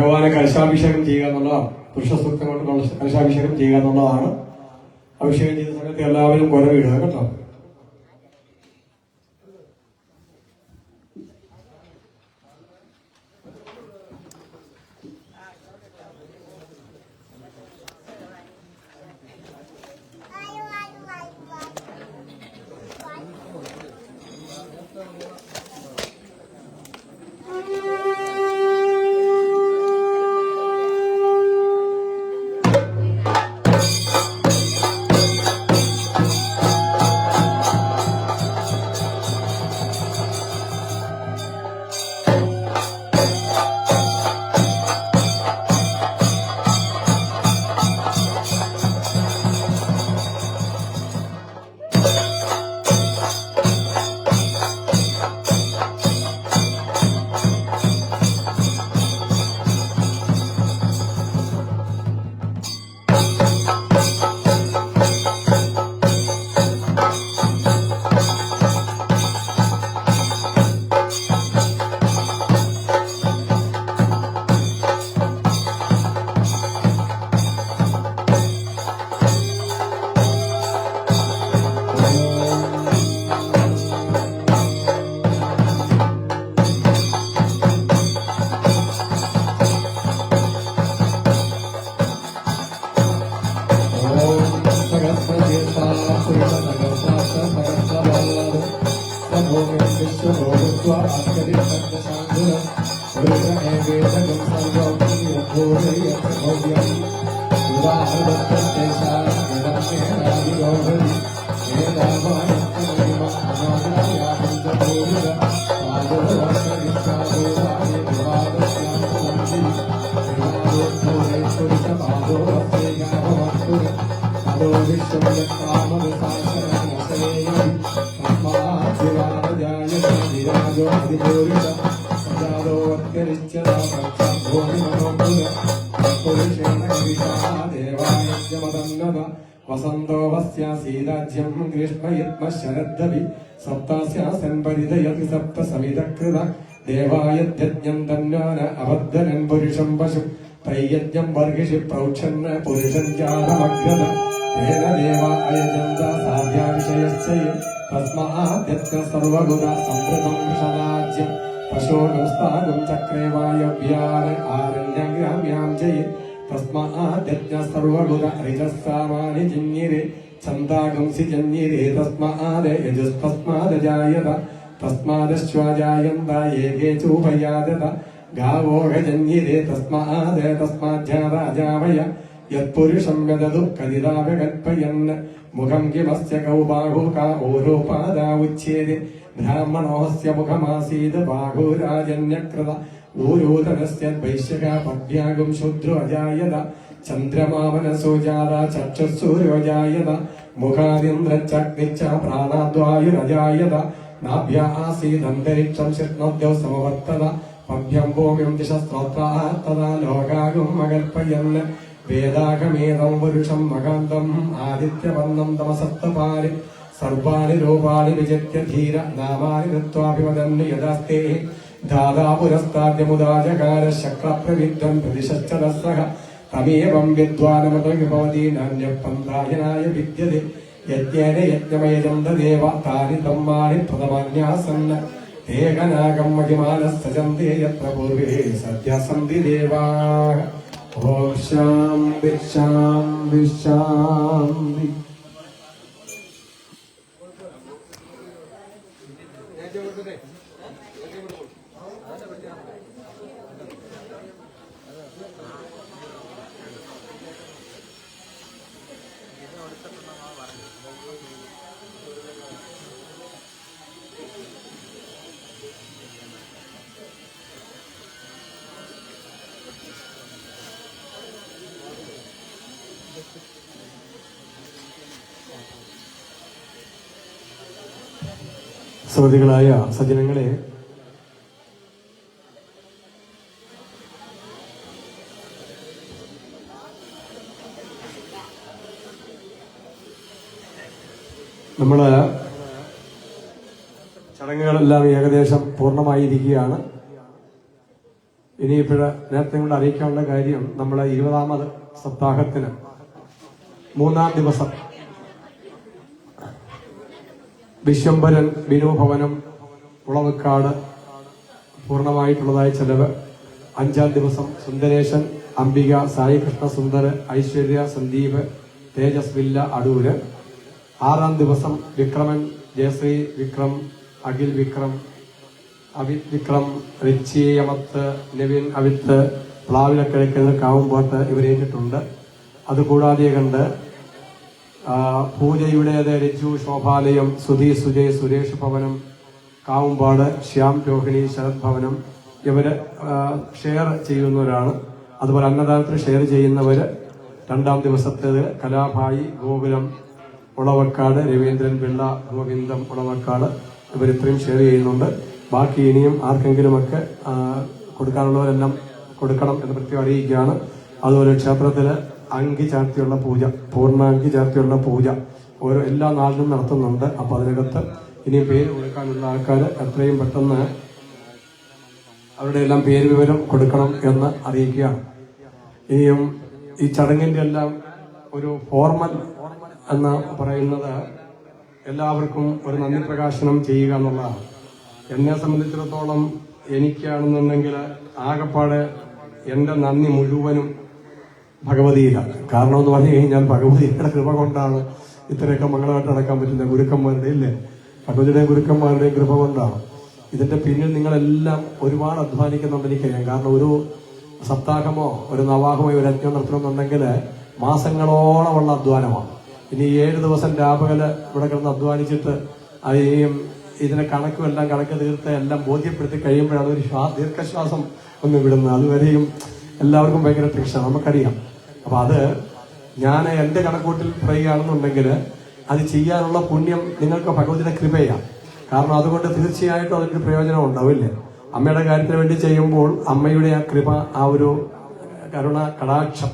ഭഗവാനെ കലശാഭിഷേകം ചെയ്യുക എന്നുള്ളതാണ്. പുരുഷ സൂക്തം കൊണ്ട് കലശാഭിഷേകം ചെയ്യുക എന്നുള്ളതാണ്. അഭിഷേകം ചെയ്ത സമയത്ത് എല്ലാവരും കുരവിടുക കേട്ടോ. वसंतो वस्यासीराज्यं ग्रीष्मयत्म शरद्दवि सप्तास्यासन् परिदयति सप्त समितकृत देवायज्ञं तन्वान अबद्धनं पुरुषं पशु तैयज्ञं वर्गिषि प्रौक्षन् पुरुषं चारमग्रद तेन देवा अयजन्त साध्या विषयश्च तस्माद्यत्र सर्वगुण संवृतं विषदाज्यं पशूनं स्थानं चक्रे वायव्यान आरण्यग्राम्यां जये तस्माद्यज्ञ सर्वगुण ऋजस्सामानि जिन्यिरे छन्दागंसि जन्यिरे तस्माद् यजुस्तस्माद् जायत तस्मादश्वाजायन्त एके चोभयादत गावो गजन्यिरे तस्माज्जाराजावय यत्पुरुषं यदतु कदिदावकल्पयन् मुखं किमस्य कौ बाहुका ओरोपादा उच्येते ब्राह्मणोऽस्य मुखमासीत् बाहुराजन्यकृत ऊरोदरस्य वैश्यका पद्भ्यागं शूद्रो अजायत चन्द्रमामनसो जाता चक्षुस्सूर्यो जायत मुखादिन्द्रच्चग्निश्च प्राणाद्वायुरजायत नाभ्या आसीदन्तरिक्षं शिष्णोद्यौ समवर्तत पद्भ्यं भूमिं दिशस्त्रोत्राः तदा लोकागम् अकल्पयन् वेदागमेदं पुरुषं मगान्तम् आदित्यवर्णं तमसप्तपारि सर्वाणि रूपाणि विजित्य धीर नामानि कृत्वाभिवदन् यदास्ते दादा पुरस्ताद्यमुदाजकार शक्रप्रविद्धं प्रतिशश्च दस्रः तमेवं विद्वानमतविभवति नान्यः पन्थायनाय विद्यते यज्ञेन यज्ञमयजं तदेव तानि तम्मानि प्रथमान्यासन् ते गणागं महिमानः सजन्ते यत्र पूर्वे सद्यः सन्ति देवाः ॐ शान्ति शान्ति शान्ति സുഹൃത്തുക്കളായ സജ്ജനങ്ങളെ, നമ്മള് ചടങ്ങുകളെല്ലാം ഏകദേശം പൂർണ്ണമായിരിക്കുകയാണ്. ഇനിയിപ്പോഴ് നേരത്തെ കൊണ്ട് അറിയിക്കാനുള്ള കാര്യം, നമ്മളെ 20ാമത് സപ്താഹത്തിന് 3-ാം ദിവസം വിശ്വംഭരൻ ബിനുഭവനം ഉളവക്കാട് പൂർണ്ണമായിട്ടുള്ളതായ ചെലവ്. 5-ാം ദിവസം സുന്ദരേശൻ, അംബിക, സായികൃഷ്ണ സുന്ദർ, ഐശ്വര്യ, സന്ദീപ്, തേജസ് വില്ല, അടൂര്. 6-ാം ദിവസം വിക്രമൻ, ജയശ്രീ വിക്രം, അഖിൽ വിക്രം, അവിത് വിക്രം, റിച്ചി യമത്ത്, നിവിൻ അവിത്ത്, പ്ലാവിലക്കിഴക്ക്, കാവുമ്പോട്ട് ഇവരേറ്റിട്ടുണ്ട്. അതുകൂടാതെ കണ്ട് പൂജയുടേത് രജു, ശോഭാലയം, സുധി, സുജയ്, സുരേഷ് ഭവനം, കാവുമ്പാട്, ശ്യാം, രോഹിണി, ശരത് ഭവനം ഇവര് ഷെയർ ചെയ്യുന്നവരാണ്. അതുപോലെ അന്നദാനത്തിന് ഷെയർ ചെയ്യുന്നവര് 2-ാം ദിവസത്തേത് കലാഭായി, ഗോകുലം ഉളവക്കാട്, രവീന്ദ്രൻ പിള്ള, ഗോവിന്ദം ഉളവക്കാട് ഇവരിത്രയും ഷെയർ ചെയ്യുന്നുണ്ട്. ബാക്കി ഇനിയും ആർക്കെങ്കിലുമൊക്കെ കൊടുക്കാനുള്ളവരെല്ലാം കൊടുക്കണം എന്ന് പ്രത്യേകം അറിയിക്കുകയാണ്. അതുപോലെ ക്ഷേത്രത്തില് അങ്കി ചാർത്തിയുള്ള പൂജ, പൂർണ്ണാങ്കി ചാർത്തിയുള്ള പൂജ എല്ലാ നാളിലും നടത്തുന്നുണ്ട്. അപ്പൊ അതിനകത്ത് ഇനിയും പേര് കൊടുക്കാനുള്ള ആൾക്കാർ എത്രയും പെട്ടെന്ന് അവരുടെ എല്ലാം പേര് വിവരം കൊടുക്കണം എന്ന് അറിയിക്കുകയാണ്. ഇനിയും ഈ ചടങ്ങിന്റെ എല്ലാം ഒരു ഫോർമൽ എന്ന് പറയുന്നത് എല്ലാവർക്കും ഒരു നന്ദി പ്രകാശനം ചെയ്യുക എന്നുള്ളതാണ്. എന്നെ സംബന്ധിച്ചിടത്തോളം എനിക്കാണെന്നുണ്ടെങ്കിൽ ആകെപ്പാട് എന്റെ നന്ദി മുഴുവനും ഭഗവതിയിലാണ്. കാരണം എന്ന് പറഞ്ഞു കഴിഞ്ഞാൽ ഭഗവതിയുടെ കൃപ കൊണ്ടാണ് ഇത്രയൊക്കെ മംഗളമായിട്ട് നടക്കാൻ പറ്റുന്നത്. ഗുരുക്കന്മാരുടെ ഇല്ലേ, ഭഗവതിയുടെയും ഗുരുക്കന്മാരുടെയും കൃപ കൊണ്ടാണ്. ഇതിന്റെ പിന്നിൽ നിങ്ങളെല്ലാം ഒരുപാട് അധ്വാനിക്കുന്നുണ്ട് എനിക്കറിയാം. കാരണം ഒരു സപ്താഹമോ ഒരു നവാഹമോ ഒരു യജ്ഞം നടത്തണമെന്നുണ്ടെങ്കിൽ മാസങ്ങളോളമുള്ള അധ്വാനമാണ്. ഇനി 7 ദിവസം രാപകല് ഇവിടെ കിടന്ന് അധ്വാനിച്ചിട്ട് ഇതിനെ കണക്ക് തീർത്ത് എല്ലാം ബോധ്യപ്പെടുത്തി കഴിയുമ്പോഴാണ് ഒരു ദീർഘശ്വാസം ഒന്ന് വിടുന്നത്. അതുവരെയും എല്ലാവർക്കും ഭയങ്കര ടെൻഷനാണ്, നമുക്കറിയാം. അപ്പൊ അത് ഞാൻ എന്റെ കണക്കൂട്ടിൽ പറയുകയാണെന്നുണ്ടെങ്കിൽ അത് ചെയ്യാനുള്ള പുണ്യം നിങ്ങൾക്ക് ഭഗവതിയുടെ കൃപയാണ്. കാരണം അതുകൊണ്ട് തീർച്ചയായിട്ടും അതിന്റെ പ്രയോജനം ഉണ്ടാവില്ലേ. അമ്മയുടെ കാര്യത്തിന് വേണ്ടി ചെയ്യുമ്പോൾ അമ്മയുടെ ആ കൃപ, ആ ഒരു കരുണ കടാക്ഷം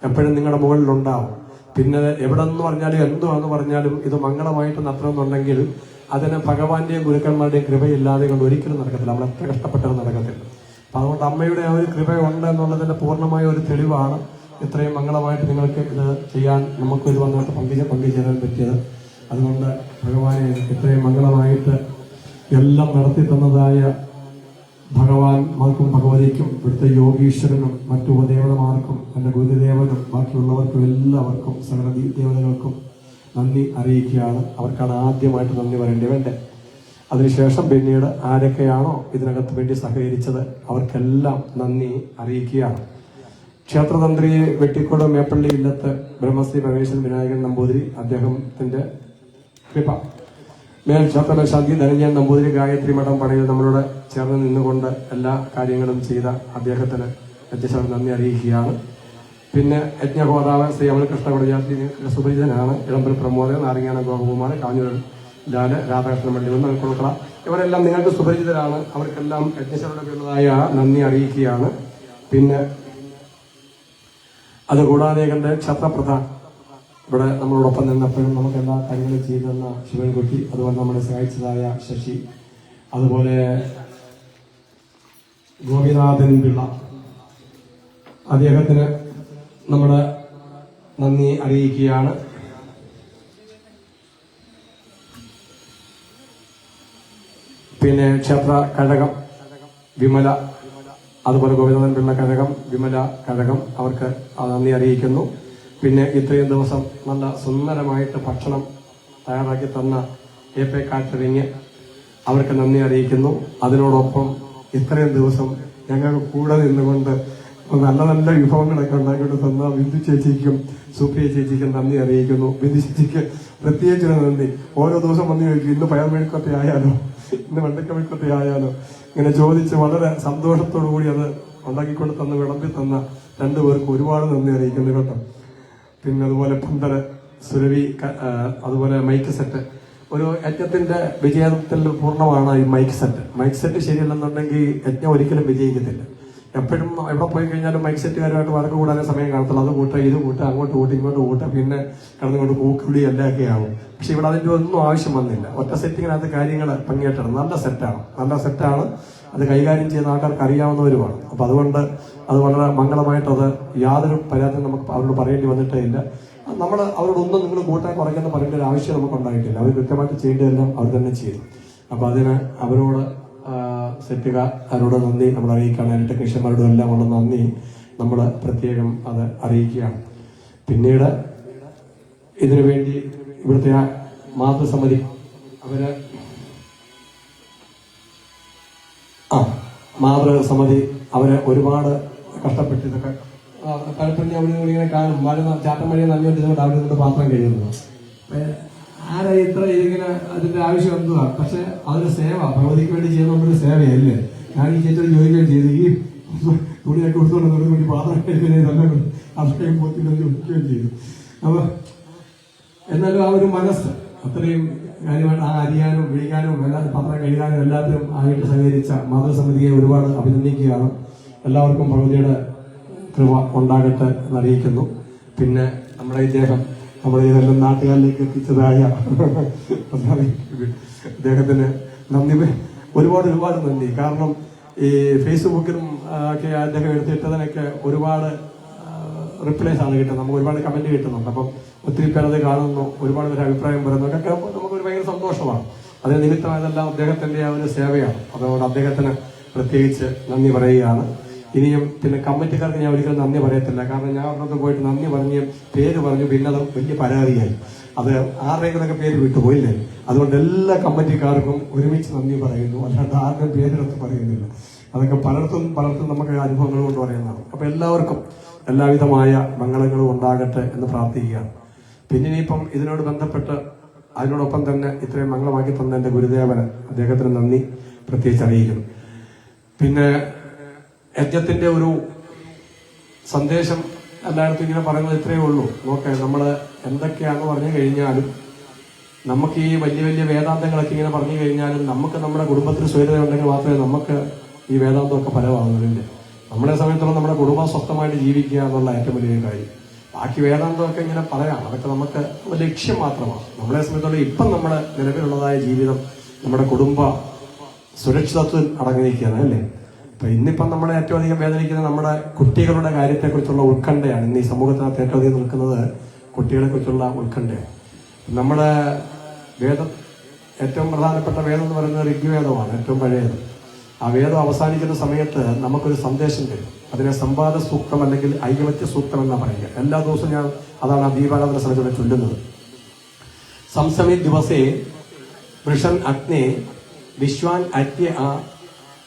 എപ്പോഴും നിങ്ങളുടെ മുകളിൽ ഉണ്ടാവും. പിന്നെ എവിടെ നിന്ന് പറഞ്ഞാലും എന്തുവാന്ന് പറഞ്ഞാലും ഇത് മംഗളമായിട്ട് നടത്തണമെന്നുണ്ടെങ്കിൽ അതിന് ഭഗവാന്റെയും ഗുരുക്കന്മാരുടെയും കൃപയില്ലാതെ കൊണ്ട് ഒരിക്കലും നടക്കത്തില്ല. നമ്മൾ എത്ര കഷ്ടപ്പെട്ടാലും നടക്കത്തില്ല. അപ്പൊ അതുകൊണ്ട് അമ്മയുടെ ആ ഒരു കൃപയുണ്ട് എന്നുള്ളതിന്റെ പൂർണ്ണമായ ഒരു തെളിവാണ് ഇത്രയും മംഗളമായിട്ട് നിങ്ങൾക്ക് ഇത് ചെയ്യാൻ നമുക്കൊരു വന്നിട്ട് പങ്കുചേരാൻ പറ്റിയത്. അതുകൊണ്ട് ഭഗവാനെ ഇത്രയും മംഗളമായിട്ട് എല്ലാം നടത്തി തന്നതായ ഭഗവാൻമാർക്കും ഭഗവതിക്കും ഇവിടുത്തെ യോഗീശ്വരനും മറ്റു ഉപദേവതമാർക്കും എന്റെ ഗുരുദേവനും ബാക്കിയുള്ളവർക്കും എല്ലാവർക്കും സകല ദേവതകൾക്കും നന്ദി അറിയിക്കുകയാണ്. അവർക്കാണ് ആദ്യമായിട്ട് നന്ദി പറയേണ്ടി വേണ്ടേ. അതിനുശേഷം പിന്നീട് ആരൊക്കെയാണോ ഇതിനകത്ത് വേണ്ടി സഹകരിച്ചത് അവർക്കെല്ലാം നന്ദി അറിയിക്കുകയാണ്. ക്ഷേത്രതന്ത്രി വെട്ടിക്കോട് മേപ്പള്ളി ഇല്ലത്ത് ബ്രഹ്മശ്രീ പരമേശ്വരൻ വിനായകൻ നമ്പൂതിരി, അദ്ദേഹത്തിന്റെ കൃപ, മേൽ ക്ഷേത്രമേശാന്തി ധനഞ്ജയൻ നമ്പൂതിരി, ഗായത്രി മഠം പണിയിൽ നമ്മളോട് ചേർന്ന് നിന്നുകൊണ്ട് എല്ലാ കാര്യങ്ങളും ചെയ്ത അദ്ദേഹത്തിന് യജ്ഞശാല നന്ദി അറിയിക്കുകയാണ്. പിന്നെ യജ്ഞഹോതാവ് ശ്രീ അമൽകൃഷ്ണ കൊടജാതി സുപരിചിതനാണ്. ഇളമ്പൽ പ്രമോദൻ, നാരങ്ങാന ഗോപകുമാർ, കാഞ്ഞൂർ ലാല്, രാധാകൃഷ്ണൻ പള്ളി, കുളക്കള ഇവരെല്ലാം നിങ്ങൾക്ക് സുപരിചിതരാണ്. അവർക്കെല്ലാം യജ്ഞശാലയുടേതായ നന്ദി അറിയിക്കുകയാണ്. പിന്നെ അതുകൂടാതെ കണ്ട് ക്ഷത്രപ്രധാൻ ഇവിടെ നമ്മളോടൊപ്പം നിന്നപ്പോഴും നമുക്ക് എല്ലാ കാര്യങ്ങളും ചെയ്തു തന്ന ശിവൻകുട്ടി, അതുപോലെ നമ്മളെ സഹായിച്ചതായ ശശി, അതുപോലെ ഗോപിനാഥൻ പിള്ള, അദ്ദേഹത്തിന് നമ്മുടെ നന്ദി അറിയിക്കുകയാണ്. പിന്നെ ക്ഷേത്ര കഴകം വിമല, അതുപോലെ ഗോവിന്ദൻ പിള്ള കഴകം, വിമല കഴകം, അവർക്ക് നന്ദി അറിയിക്കുന്നു. പിന്നെ ഇത്രയും ദിവസം നല്ല സുന്ദരമായിട്ട് ഭക്ഷണം തയ്യാറാക്കി തന്ന AP കാറ്ററിംഗ്, അവർക്ക് നന്ദി അറിയിക്കുന്നു. അതിനോടൊപ്പം ഇത്രയും ദിവസം ഞങ്ങൾക്ക് കൂടെ നിന്നുകൊണ്ട് നല്ല നല്ല വിഭവങ്ങളൊക്കെ ഉണ്ടാക്കിയിട്ട് തന്ന ബിന്ദു ചേച്ചിക്കും സുപ്രിയ ചേച്ചിക്കും നന്ദി അറിയിക്കുന്നു. ബിന്ദു ചേച്ചിക്ക് പ്രത്യേകിച്ചൊരു നന്ദി. ഓരോ ദിവസം വന്ന് ചോദിക്കും, ഇന്ന് പയർ മെഴുക്കൊത്തെ ആയാലോ, ഇന്ന് വെണ്ടക്ക മെഴുക്കൊത്തെ ആയാലോ, ഇങ്ങനെ ചോദിച്ച് വളരെ സന്തോഷത്തോടു കൂടി അത് ഉണ്ടാക്കിക്കൊണ്ട് തന്ന് വിളമ്പി തന്ന രണ്ടുപേർക്കും ഒരുപാട് നന്ദി അറിയിക്കുന്നു കേട്ടോ. പിന്നെ അതുപോലെ പന്തല്, സുരവി, അതുപോലെ മൈക്ക് സെറ്റ്, ഒരു യജ്ഞത്തിന്റെ വിജയത്തിൽ പൂർണ്ണമാണ് ഈ മൈക്ക് സെറ്റ്. മൈക്ക് സെറ്റ് ശരിയല്ലെന്നുണ്ടെങ്കിൽ യജ്ഞം ഒരിക്കലും വിജയിക്കത്തില്ല. എപ്പോഴും എവിടെ പോയി കഴിഞ്ഞാലും മൈക്ക് സെറ്റുകാരുമായിട്ട് വഴക്ക് കൂടാനേ സമയം കാണത്തില്ല. അത് കൂട്ട, ഇത് കൂട്ട, അങ്ങോട്ട് കൂട്ട, ഇങ്ങോട്ട് കൂട്ട, പിന്നെ കടന്നുകൊണ്ട് കൂക്കുവിളി എല്ലാമൊക്കെ ആവും. പക്ഷെ ഇവിടെ അതിന്റെ ഒന്നും ആവശ്യം വന്നില്ല. ഒറ്റ സെറ്റിങ്ങിനകത്ത് കാര്യങ്ങൾ ഭംഗിയായിട്ടാണ്. നല്ല സെറ്റാണ്. അത് കൈകാര്യം ചെയ്യുന്ന ആൾക്കാർക്ക് അറിയാവുന്നവരുമാണ്. അപ്പം അതുകൊണ്ട് അത് വളരെ മംഗളമായിട്ടത് യാതൊരു പരാതിയും നമുക്ക് അവരോട് പറയേണ്ടി വന്നിട്ടേ ഇല്ല. നമ്മൾ അവരോടൊന്നും നിങ്ങൾ കൂട്ടാൻ കുറയ്ക്കുന്ന പറയേണ്ട ഒരു ആവശ്യം നമുക്ക് ഉണ്ടായിട്ടില്ല. അവർ കൃത്യമായിട്ട് ചെയ്യേണ്ടതെല്ലാം അവർ തന്നെ ചെയ്തു. അപ്പം അതിന് അവരോട് അവരോട് നന്ദി നമ്മൾ അറിയിക്കുകയാണ്. ടെക്നീഷ്യന്മാരോടും എല്ലാം ഉള്ള നന്ദി നമ്മൾ പ്രത്യേകം അത് അറിയിക്കുകയാണ്. പിന്നീട് ഇതിനു വേണ്ടി ഇവിടുത്തെ മാതൃസമിതി മാതൃസമിതി ഒരുപാട് കഷ്ടപ്പെട്ട് ഇതൊക്കെ പലപ്പോഴും അവിടെ ഇങ്ങനെ കാണും. ചാട്ടം മഴയെ നനഞ്ഞുകൊണ്ടിരുന്നുകൊണ്ട് അവിടെ നിന്ന് പാത്രം കഴിയുന്നു. ആരാ ഇത്ര ഇതിങ്ങനെ അതിന്റെ ആവശ്യം എന്തുവാ? പക്ഷെ അതൊരു സേവ, ഭഗവതിക്ക് വേണ്ടി ചെയ്യുന്നൊരു സേവയല്ലേ. ഞാൻ ഈ ചേച്ചി ചോദിക്കുകയും ചെയ്തു, ഈ തുണിയൊക്കെ കൊടുത്തോണ്ട് വേണ്ടി പാത്രം കഴിക്കുന്നതെല്ലാം അത്രയും പോത്തിന് വിളിക്കുകയും ചെയ്തു. അപ്പൊ എന്നാലും ആ ഒരു മനസ്സ് അത്രയും കാര്യമായിട്ട് ആ അരിയാനും വിളിക്കാനും എല്ലാവരും പാത്രം കഴുകാനും എല്ലാത്തിനും ആയിട്ട് സഹകരിച്ച മാതൃസമിതിയെ ഒരുപാട് അഭിനന്ദിക്കുകയാണ്. എല്ലാവർക്കും ഭഗവതിയുടെ കൃപ ഉണ്ടാകട്ടെ എന്നറിയിക്കുന്നു. പിന്നെ നമ്മുടെ ഇദ്ദേഹം ഇതെല്ലാം നാട്ടുകാരിലേക്ക് എത്തിച്ചതായ അദ്ദേഹത്തിന് നന്ദി, ഒരുപാട് നന്ദി. കാരണം ഈ ഫേസ്ബുക്കിലും ഒക്കെ അദ്ദേഹം എടുത്തിട്ടതിനൊക്കെ ഒരുപാട് റിപ്ലൈസ് ആണ് കിട്ടുന്നത്. നമുക്ക് ഒരുപാട് കമന്റ് കിട്ടുന്നുണ്ട്. അപ്പം ഒത്തിരി പേരത് കാണുന്നു, ഒരുപാട് പേര് അഭിപ്രായം പറയുന്നതൊക്കെ നമുക്കൊരു ഭയങ്കര സന്തോഷമാണ്. അതിന് നിമിത്തമായതെല്ലാം അദ്ദേഹത്തിന്റെ ആ ഒരു സേവയാണ്. അതുകൊണ്ട് അദ്ദേഹത്തിന് പ്രത്യേകിച്ച് നന്ദി പറയുകയാണ്. ഇനിയും പിന്നെ കമ്മിറ്റിക്കാർക്ക് ഞാൻ ഒരിക്കലും നന്ദി പറയത്തില്ല. കാരണം ഞാൻ ഒരിടത്ത് പോയിട്ട് നന്ദി പറഞ്ഞ് പേര് പറഞ്ഞു, പിന്നെ അത് വലിയ പരാതിയായി. അത് ആരുടെയൊക്കെ പേര് വിട്ടുപോയില്ലേ. അതുകൊണ്ട് എല്ലാ കമ്മിറ്റിക്കാർക്കും ഒരുമിച്ച് നന്ദി പറയുന്നു, അല്ലാണ്ട് ആരുടെയും പേരെടുത്ത് പറയുന്നില്ല. അതൊക്കെ പലർത്തും നമുക്ക് അനുഭവങ്ങൾ കൊണ്ട് പറയുന്നതാണ്. അപ്പൊ എല്ലാവർക്കും എല്ലാവിധമായ മംഗളങ്ങളും ഉണ്ടാകട്ടെ എന്ന് പ്രാർത്ഥിക്കുകയാണ്. പിന്നെ ഇനിയിപ്പം ഇതിനോട് ബന്ധപ്പെട്ട് അതിനോടൊപ്പം തന്നെ ഇത്രയും മംഗളമാക്കി തന്ന എന്റെ ഗുരുദേവന് അദ്ദേഹത്തിന് നന്ദി പ്രത്യേകിച്ച് അറിയിക്കുന്നു. പിന്നെ യജ്ഞത്തിന്റെ ഒരു സന്ദേശം എല്ലായിടത്തും ഇങ്ങനെ പറയുന്നത് ഇത്രയേ ഉള്ളൂ. നോക്കെ നമ്മൾ എന്തൊക്കെയാണെന്ന് പറഞ്ഞു കഴിഞ്ഞാലും, നമുക്ക് ഈ വലിയ വലിയ വേദാന്തങ്ങളൊക്കെ ഇങ്ങനെ പറഞ്ഞു കഴിഞ്ഞാലും, നമുക്ക് നമ്മുടെ കുടുംബത്തിൽ സ്വൈര്യത ഉണ്ടെങ്കിൽ മാത്രമേ നമുക്ക് ഈ വേദാന്തമൊക്കെ ഫലമാകുന്നില്ല. നമ്മളെ സമയത്തോളം നമ്മുടെ കുടുംബം സ്വസ്ഥമായിട്ട് ജീവിക്കുക എന്നുള്ള ഏറ്റവും വലിയ കാര്യം. ബാക്കി വേദാന്തമൊക്കെ ഇങ്ങനെ പറയാം, അതൊക്കെ നമുക്ക് ലക്ഷ്യം മാത്രമാണ്. നമ്മളെ സംബന്ധിച്ചോളം ഇപ്പം നമ്മുടെ നിലവിലുള്ളതായ ജീവിതം നമ്മുടെ കുടുംബ സുരക്ഷിതത്വം അടങ്ങി നിൽക്കുകയാണ് അല്ലേ. അപ്പൊ ഇന്നിപ്പം നമ്മളെ ഏറ്റവും അധികം വേദനിക്കുന്നത് നമ്മുടെ കുട്ടികളുടെ കാര്യത്തെക്കുറിച്ചുള്ള ഉത്കണ്ഠയാണ്. ഇന്ന് ഈ സമൂഹത്തിനകത്ത് ഏറ്റവും അധികം നിൽക്കുന്നത് കുട്ടികളെ കുറിച്ചുള്ള ഉത്കണ്ഠയാണ്. നമ്മുടെ വേദം, ഏറ്റവും പ്രധാനപ്പെട്ട വേദം എന്ന് പറയുന്നത് ഋഗ്വേദമാണ്, ഏറ്റവും പഴയത്. ആ വേദം അവസാനിക്കുന്ന സമയത്ത് നമുക്കൊരു സന്ദേശം തരും. അതിനെ സംവാദ സൂക്തം അല്ലെങ്കിൽ ഐകമത്യ സൂക്തം എന്നാ പറയുക. എല്ലാ ദിവസവും ഞാൻ അതാണ് ആ ദീപാരാധന സമയത്ത് ചൊല്ലുന്നത്. സംസമി ദിവസേ വൃഷൻ അഗ്നേ വിശ്വാൻ അഗ്യ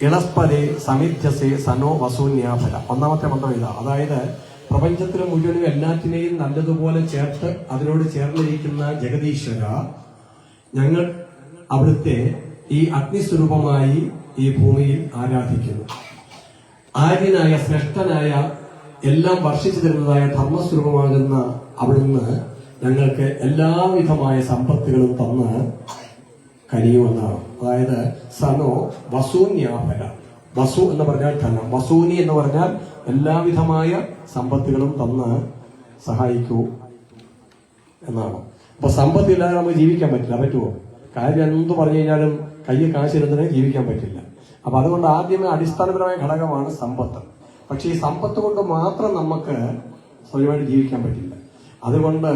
ഇളസ്പദേ സമിധ്യസേ സനോ വസൂന്യാഫല. ഒന്നാമത്തെ മന്ത്രം ഇതാ. അതായത് പ്രപഞ്ചത്തിലെ മുഴുവനും എല്ലാറ്റിനെയും നല്ലതുപോലെ ചേർത്ത് അതിനോട് ചേർന്നിരിക്കുന്ന ജഗദീശ്വര, ഞങ്ങൾ അവിടുത്തെ ഈ അഗ്നിസ്വരൂപമായി ഈ ഭൂമിയിൽ ആരാധിക്കുന്നു. ആര്യനായ ശ്രേഷ്ഠനായ എല്ലാം വർഷിച്ചു തരുന്നതായ ധർമ്മസ്വരൂപമാകുന്ന അവിടുന്ന് ഞങ്ങൾക്ക് എല്ലാവിധമായ സമ്പത്തുകളും തന്ന് കനിയുമെന്നാണ്. അതായത് സനോ വസൂന്യാഫല. വസു എന്ന് പറഞ്ഞാൽ ധനം, വസൂനി എന്ന് പറഞ്ഞാൽ എല്ലാവിധമായ സമ്പത്തുകളും തന്ന് സഹായിക്കൂ എന്നാണ്. അപ്പൊ സമ്പത്തില്ലാതെ നമുക്ക് ജീവിക്കാൻ പറ്റില്ല. പറ്റുമോ? കാര്യം എന്ത് പറഞ്ഞു കഴിഞ്ഞാലും കയ്യിൽ കാശിരുന്നതിന് ജീവിക്കാൻ പറ്റില്ല. അപ്പൊ അതുകൊണ്ട് ആദ്യമേ അടിസ്ഥാനപരമായ ഘടകമാണ് സമ്പത്ത്. പക്ഷെ ഈ സമ്പത്ത് കൊണ്ട് മാത്രം നമുക്ക് സ്വയമായിട്ട് ജീവിക്കാൻ പറ്റില്ല. അതുകൊണ്ട്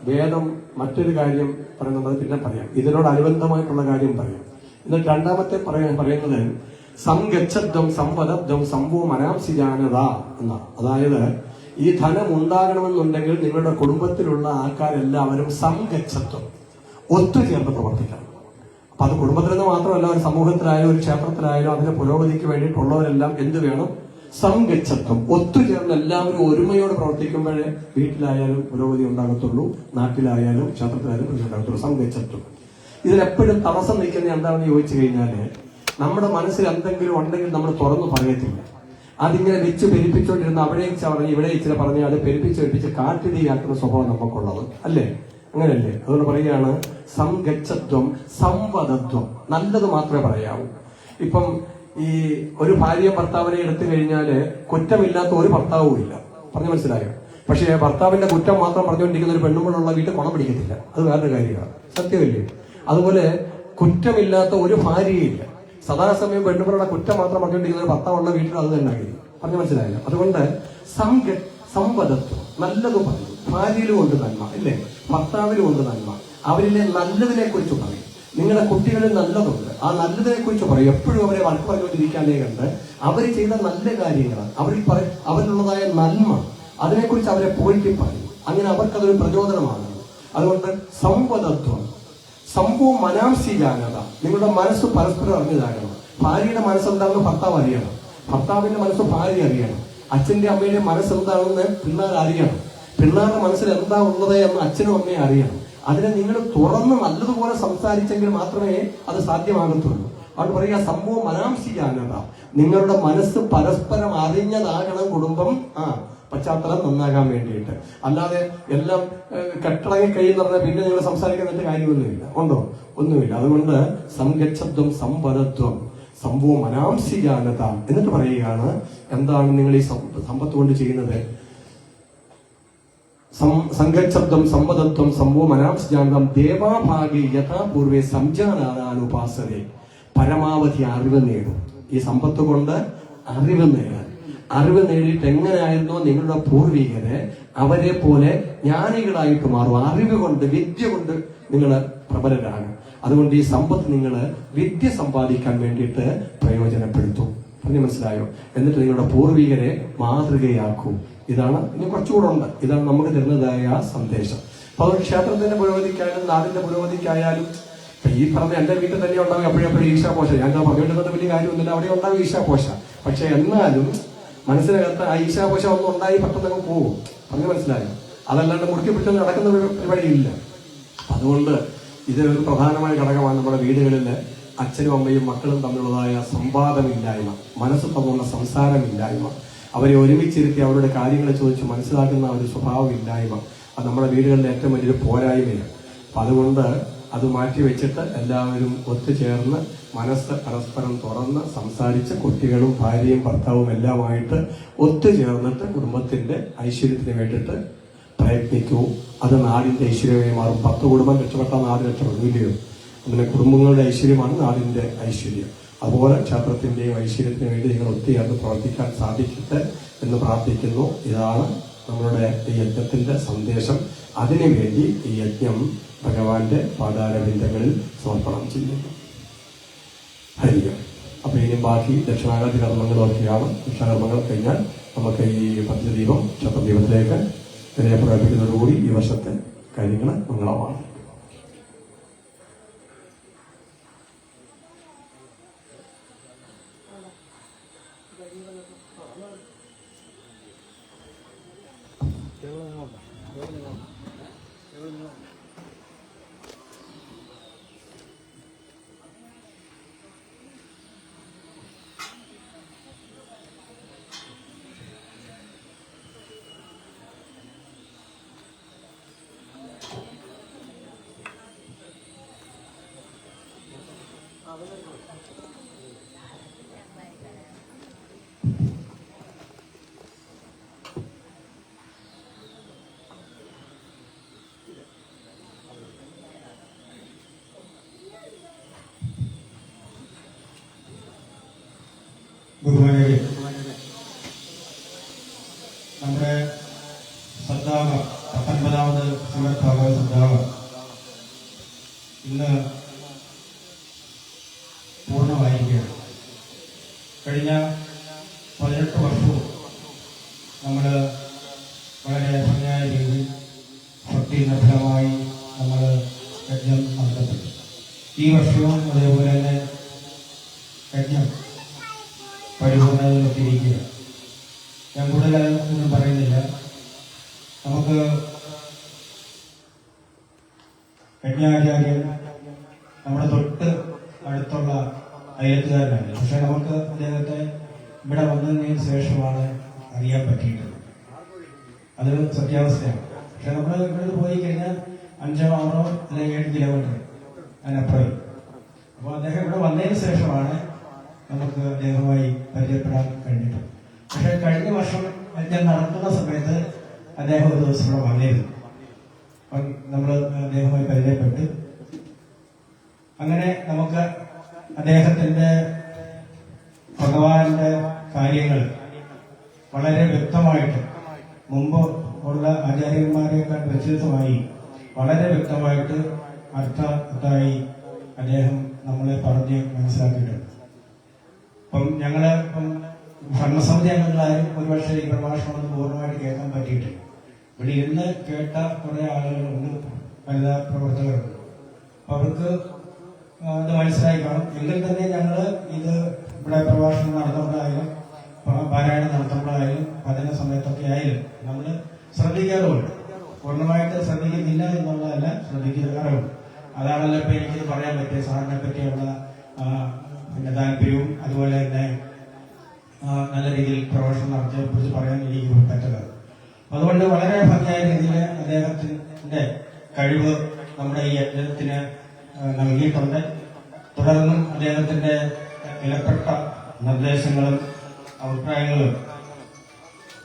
വേദം മറ്റൊരു കാര്യം പറയുന്നത് പിന്നെ പറയാം, ഇതിനോടനുബന്ധമായിട്ടുള്ള കാര്യം പറയാം. എന്നിട്ട് രണ്ടാമത്തെ പറയുന്നത് സംഗച്ഛത്വം സംവദത്വം സംഭവം അനാംസിജാനത എന്നാണ്. അതായത് ഈ ധനം ഉണ്ടാകണമെന്നുണ്ടെങ്കിൽ നിങ്ങളുടെ കുടുംബത്തിലുള്ള ആൾക്കാരെല്ലാവരും സംഗച്ഛത്വം ഒത്തുചേർന്ന് പ്രവർത്തിക്കണം. അപ്പൊ അത് കുടുംബത്തിൽ നിന്ന് മാത്രമല്ല, ഒരു സമൂഹത്തിലായാലും ഒരു ക്ഷേത്രത്തിലായാലും അതിന്റെ പുരോഗതിക്ക് വേണ്ടിയിട്ടുള്ളവരെല്ലാം എന്ത് വേണം? സംഗച്ഛത്വം. ഒത്തുചേർന്ന് എല്ലാവരും ഒരുമയോട് പ്രവർത്തിക്കുമ്പോഴേ വീട്ടിലായാലും പുരോഗതി ഉണ്ടാകത്തുള്ളൂ, നാട്ടിലായാലും ക്ഷേത്രത്തിലായാലും പുരോഗതി ഉണ്ടാകത്തുള്ളൂ. സംഗച്ഛത്വം. ഇതിനെപ്പോഴും തടസ്സം നിൽക്കുന്നത് എന്താണെന്ന് ചോദിച്ചു കഴിഞ്ഞാല്, നമ്മുടെ മനസ്സിൽ എന്തെങ്കിലും ഉണ്ടെങ്കിൽ നമ്മൾ തുറന്നു പറയത്തില്ല. അതിങ്ങനെ വെച്ച് പെരുപ്പിച്ചോണ്ടിരുന്ന അവിടെ പറഞ്ഞ് ഇവിടെ ഇച്ചിരി പറഞ്ഞ് അത് പെരുപ്പിച്ച് കാട്ടിടിയാക്കുന്ന സ്വഭാവം നമുക്കുള്ളത് അല്ലേ? അങ്ങനെയല്ലേ? അതുകൊണ്ട് പറയുകയാണ് സംഗച്ഛത്വം സംവദത്വം. നല്ലത് മാത്രമേ പറയാവൂ. ഇപ്പം ഈ ഒരു ഭാര്യ ഭർത്താവിനെ എടുത്തു കഴിഞ്ഞാല് കുറ്റമില്ലാത്ത ഒരു ഭർത്താവും ഇല്ല. പറഞ്ഞു മനസ്സിലായോ? പക്ഷേ ഭർത്താവിന്റെ കുറ്റം മാത്രം പറഞ്ഞുകൊണ്ടിരിക്കുന്ന ഒരു പെണ്ണുമ്പോഴുള്ള വീട്ടിൽ കുണം പിടിക്കത്തില്ല. അത് വേറൊരു കാര്യമാണ്. സത്യമല്ലേ? അതുപോലെ കുറ്റമില്ലാത്ത ഒരു ഭാര്യയില്ല. സദാസമയം പെണ്ണുപിള്ളയുടെ കുറ്റം മാത്രം പറഞ്ഞുകൊണ്ടിരിക്കുന്ന ഭർത്താവുള്ള വീട്ടിൽ അത് തന്നെ പറഞ്ഞു മനസ്സിലായില്ല. അതുകൊണ്ട് സമ്പദത്വം നല്ലത് പറയും, ഭാര്യയിലും ഉണ്ട് നന്മ ഇല്ലേ, ഭർത്താവിലും ഉണ്ട് നന്മ, അവരിലെ നല്ലതിനെ കുറിച്ച് പറയും. നിങ്ങളുടെ കുട്ടികളിൽ നല്ലതുണ്ട്, ആ നല്ലതിനെ കുറിച്ച് പറയും. എപ്പോഴും അവരെ വഴക്ക് പറഞ്ഞുകൊണ്ടിരിക്കാനേ കണ്ട് അവർ ചെയ്ത നല്ല കാര്യങ്ങൾ, അവരിലുള്ളതായ നന്മ, അതിനെക്കുറിച്ച് അവരെ പോയിട്ട് പറയും. അങ്ങനെ അവർക്കതൊരു പ്രചോദനമാണ്. അതുകൊണ്ട് സമ്പദത്വം, സംഭവം മനാംസി ജാനത, നിങ്ങളുടെ മനസ്സ് പരസ്പരം അറിഞ്ഞതാകണം. ഭാര്യയുടെ മനസ്സെന്താണെന്ന് ഭർത്താവ് അറിയണം, ഭർത്താവിന്റെ മനസ്സ് ഭാര്യ അറിയണം, അച്ഛന്റെ അമ്മയുടെ മനസ്സെന്താണെന്ന് പിള്ളേർ അറിയണം, പിള്ളേരുടെ മനസ്സിൽ എന്താ ഉള്ളത് എന്ന് അച്ഛനും അമ്മയും അറിയണം. അതിനെ നിങ്ങൾ തുറന്ന് നല്ലതുപോലെ സംസാരിച്ചെങ്കിൽ മാത്രമേ അത് സാധ്യമാകത്തുള്ളൂ. അത് പറയുക സംഭവം മനാംസി ജാനത, നിങ്ങളുടെ മനസ്സ് പരസ്പരം അറിഞ്ഞതാകണം കുടുംബം പശ്ചാത്തലം നന്നാകാൻ വേണ്ടിയിട്ട്. അല്ലാതെ എല്ലാം കെട്ടടങ്ങി കഴിയുന്ന പറഞ്ഞാൽ പിന്നെ നിങ്ങൾ സംസാരിക്കാൻ കാര്യമൊന്നുമില്ല, ഉണ്ടോ? ഒന്നുമില്ല. അതുകൊണ്ട് സംഗച്ഛബ്ദം സമ്പദത്വം സംഭവം മനാംസി ജാനത എന്നിട്ട് പറയുകയാണ്, എന്താണ് നിങ്ങൾ ഈ സമ്പത്ത് കൊണ്ട് ചെയ്യുന്നത്? സംഗച്ഛബ്ദം സമ്പദത്വം സംഭവം മനാംസി ജാനതം ദേവാഭാഗി യഥാപൂർവേ സംജാനാനുപാസതേ, പരമാവധി അറിവ് നേടും. ഈ സമ്പത്ത് കൊണ്ട് അറിവ് നേടാൻ, അറിവ് നേടിയിട്ട് എങ്ങനെയായിരുന്നോ നിങ്ങളുടെ പൂർവികരെ അവരെ പോലെ ജ്ഞാനികളായിട്ട് മാറും. അറിവ് കൊണ്ട്, വിദ്യ കൊണ്ട് നിങ്ങൾ പ്രബലരാണ്. അതുകൊണ്ട് ഈ സമ്പത്ത് നിങ്ങൾ വിദ്യ സമ്പാദിക്കാൻ വേണ്ടിയിട്ട് പ്രയോജനപ്പെടുത്തും. പറഞ്ഞു മനസ്സിലായോ? എന്നിട്ട് നിങ്ങളുടെ പൂർവികരെ മാതൃകയാക്കൂ. ഇതാണ്, ഇനി കുറച്ചുകൂടെ ഉണ്ട്. ഇതാണ് നമുക്ക് തരുന്നതായ സന്ദേശം. അപ്പൊ അത് ക്ഷേത്രത്തിന്റെ പുരോഗതിക്കായാലും നാടിന്റെ പുരോഗതിക്കായാലും ഈ പറഞ്ഞ എന്റെ വീട്ടിൽ തന്നെ ഉണ്ടാവും എപ്പോഴെപ്പോഴും ഈശാപോഷ. ഞാൻ പറഞ്ഞുകൊണ്ടിരുന്നത് വലിയ കാര്യമൊന്നുമില്ല, അവിടെ ഉണ്ടാവും ഈശാപോഷ. പക്ഷെ എന്നാലും മനസ്സിനകത്ത് ആ ഈശാപോഷ ഒന്നും ഉണ്ടായി പെട്ടെന്ന് പോകും. പറഞ്ഞു മനസ്സിലായോ? അതല്ലാണ്ട് മുറുക്കി പിടിച്ചൊന്നും നടക്കുന്ന ഒരു വഴിയില്ല. അതുകൊണ്ട് ഇത് ഒരു പ്രധാനമായ ഘടകമാണ്. നമ്മുടെ വീടുകളിൽ അച്ഛനും അമ്മയും മക്കളും തമ്മിലുള്ളതായ സംവാദമില്ലായ്മ, മനസ്സ് തമ്മിലുള്ള സംസാരമില്ലായ്മ, അവരെ ഒരുമിച്ചിരുത്തി അവരുടെ കാര്യങ്ങളെ ചോദിച്ച് മനസ്സിലാക്കുന്ന ഒരു സ്വഭാവമില്ലായ്മ, അത് നമ്മുടെ വീടുകളിലെ ഏറ്റവും വലിയൊരു പോരായ്മയാണ്. അപ്പം അതുകൊണ്ട് അത് മാറ്റി വെച്ചിട്ട് എല്ലാവരും ഒത്തുചേർന്ന് മനസ്സ് പരസ്പരം തുറന്ന് സംസാരിച്ച് കുട്ടികളും ഭാര്യയും ഭർത്താവും എല്ലാമായിട്ട് ഒത്തുചേർന്നിട്ട് കുടുംബത്തിന്റെ ഐശ്വര്യത്തിന് വേണ്ടിയിട്ട് പ്രയത്നിക്കൂ. അത് നാടിന്റെ ഐശ്വര്യമായി മാറും. 10 കുടുംബം രക്ഷപ്പെട്ടാൽ നാട് രക്ഷപ്പെടും, ഇല്ലയോ? അങ്ങനെ കുടുംബങ്ങളുടെ ഐശ്വര്യമാണ് നാടിന്റെ ഐശ്വര്യം. അതുപോലെ ക്ഷേത്രത്തിന്റെയും ഐശ്വര്യത്തിന് വേണ്ടി നിങ്ങൾ ഒത്തുചേർന്ന് പ്രവർത്തിക്കാൻ സാധിക്കട്ടെ എന്ന് പ്രാർത്ഥിക്കുന്നു. ഇതാണ് നമ്മളുടെ ഈ യജ്ഞത്തിന്റെ സന്ദേശം. അതിനുവേണ്ടി ഈ യജ്ഞം ഭഗവാന്റെ പാതാരബിന്ദങ്ങളിൽ സമർപ്പണം ചെയ്യുന്നു. ഹരികം. അപ്പൊ ഇനി ബാക്കി ദക്ഷിണാകാതി കർമ്മങ്ങളൊക്കെയാണ്. ദക്ഷിണാകർമ്മങ്ങൾ കഴിഞ്ഞാൽ നമുക്ക് ഈ പഞ്ചദീപം ക്ഷേത്രദീപത്തിലേക്ക് ഇതിനെ പ്രകടിപ്പിക്കുന്നതോടുകൂടി ഈ വർഷത്തെ കാര്യങ്ങൾ മംഗളമാണ്. ബഹുമാനികളെ, നമ്മുടെ സദ്ദാവ 19ാമത് ശ്രീമദ് ഭാഗവത സദ്ദാവ ഇന്ന് പൂർണ്ണമായിരിക്കുകയാണ്. കഴിഞ്ഞ 18 വർഷവും നമ്മൾ വളരെ ഭംഗിയായ രീതിയിൽ ഭക്തി നിർഭരമായി നമ്മൾ യജ്ഞം നടത്തപ്പെട്ടു. ഈ വർഷവും അതേപോലെ തന്നെ യജ്ഞം പരിപൂർണതയിലെത്തിയിരിക്കുക. ഞാൻ കൂടുതലൊന്നും പറയുന്നില്ല. നമുക്ക് യജ്ഞാചാര്യൻ നമ്മുടെ തൊട്ട് അടുത്തുള്ള അയൽത്തുകാരനാണ്. പക്ഷെ നമുക്ക് അദ്ദേഹത്തെ ഇവിടെ വന്നതിന് ശേഷമാണ് അറിയാൻ പറ്റിയിട്ടുള്ളത്. അതൊരു സത്യാവസ്ഥയാണ്. പക്ഷെ നമ്മൾ ഇവിടെ പോയി കഴിഞ്ഞാൽ 5, 6 അല്ലെങ്കിൽ 7 കിലോമീറ്റർ അതിനപ്പുറം. അപ്പോൾ അദ്ദേഹം ഇവിടെ വന്നതിന് ശേഷമാണ് നമുക്ക് അദ്ദേഹവുമായി പരിചയപ്പെടാൻ കഴിഞ്ഞിട്ടുണ്ട്. പക്ഷെ കഴിഞ്ഞ വർഷം യജ്ഞം നടത്തുന്ന സമയത്ത് അദ്ദേഹം ഒരു ദിവസം ഇവിടെ വന്നിരുന്നു. അപ്പം നമ്മൾ അദ്ദേഹവുമായി പരിചയപ്പെട്ട് അങ്ങനെ നമുക്ക് അദ്ദേഹത്തിന്റെ ഭഗവാന്റെ കാര്യങ്ങൾ വളരെ വ്യക്തമായിട്ട് മുമ്പ് ഉള്ള ആചാര്യന്മാരെക്കാൾ വ്യത്യസ്തമായി വളരെ വ്യക്തമായിട്ട് അർത്ഥവത്തായി അദ്ദേഹം നമ്മളെ പറഞ്ഞ് മനസ്സിലാക്കിയിട്ടുണ്ട്. അപ്പം ഞങ്ങള് ഭരണസമിതി അംഗങ്ങളായാലും ഒരുപക്ഷെ ഈ പ്രഭാഷണം പൂർണ്ണമായിട്ട് കേൾക്കാൻ പറ്റിയിട്ടില്ല. ഇവിടെ ഇന്ന് കേട്ട കുറെ ആളുകളുണ്ട്, വനിതാ പ്രവർത്തകരുണ്ട്. അപ്പൊ അവർക്ക് അത് മനസ്സിലായി കാണും. എങ്കിൽ തന്നെ ഞങ്ങള് ഇത് ഇവിടെ പ്രഭാഷണം നടത്തുമ്പോഴായാലും പാരായണം നടത്തുമ്പോഴായാലും പഠന സമയത്തൊക്കെ ആയാലും നമ്മൾ ശ്രദ്ധിക്കാറുമുണ്ട്. പൂർണ്ണമായിട്ട് ശ്രദ്ധിക്കുന്നില്ല എന്നുള്ളതല്ല, ശ്രദ്ധിക്കാറുണ്ട്. അതാണല്ലോ ഇപ്പൊ എനിക്കിത് പറയാൻ പറ്റിയ സാറിനെ പറ്റിയുള്ള പിന്നെ താല്പര്യവും അതുപോലെ തന്നെ നല്ല രീതിയിൽ പ്രൊഫഷൻ നടത്തിയെ കുറിച്ച് പറയാൻ എനിക്ക് പറ്റുന്നത്. അതുകൊണ്ട് വളരെ ഭംഗിയായ രീതിയിൽ അദ്ദേഹത്തിന്റെ കഴിവ് നമ്മുടെ ഈ യജ്ഞത്തിന് നൽകിയിട്ടുണ്ട്. തുടർന്നും അദ്ദേഹത്തിന്റെ വിലപ്പെട്ട നിർദ്ദേശങ്ങളും അഭിപ്രായങ്ങളും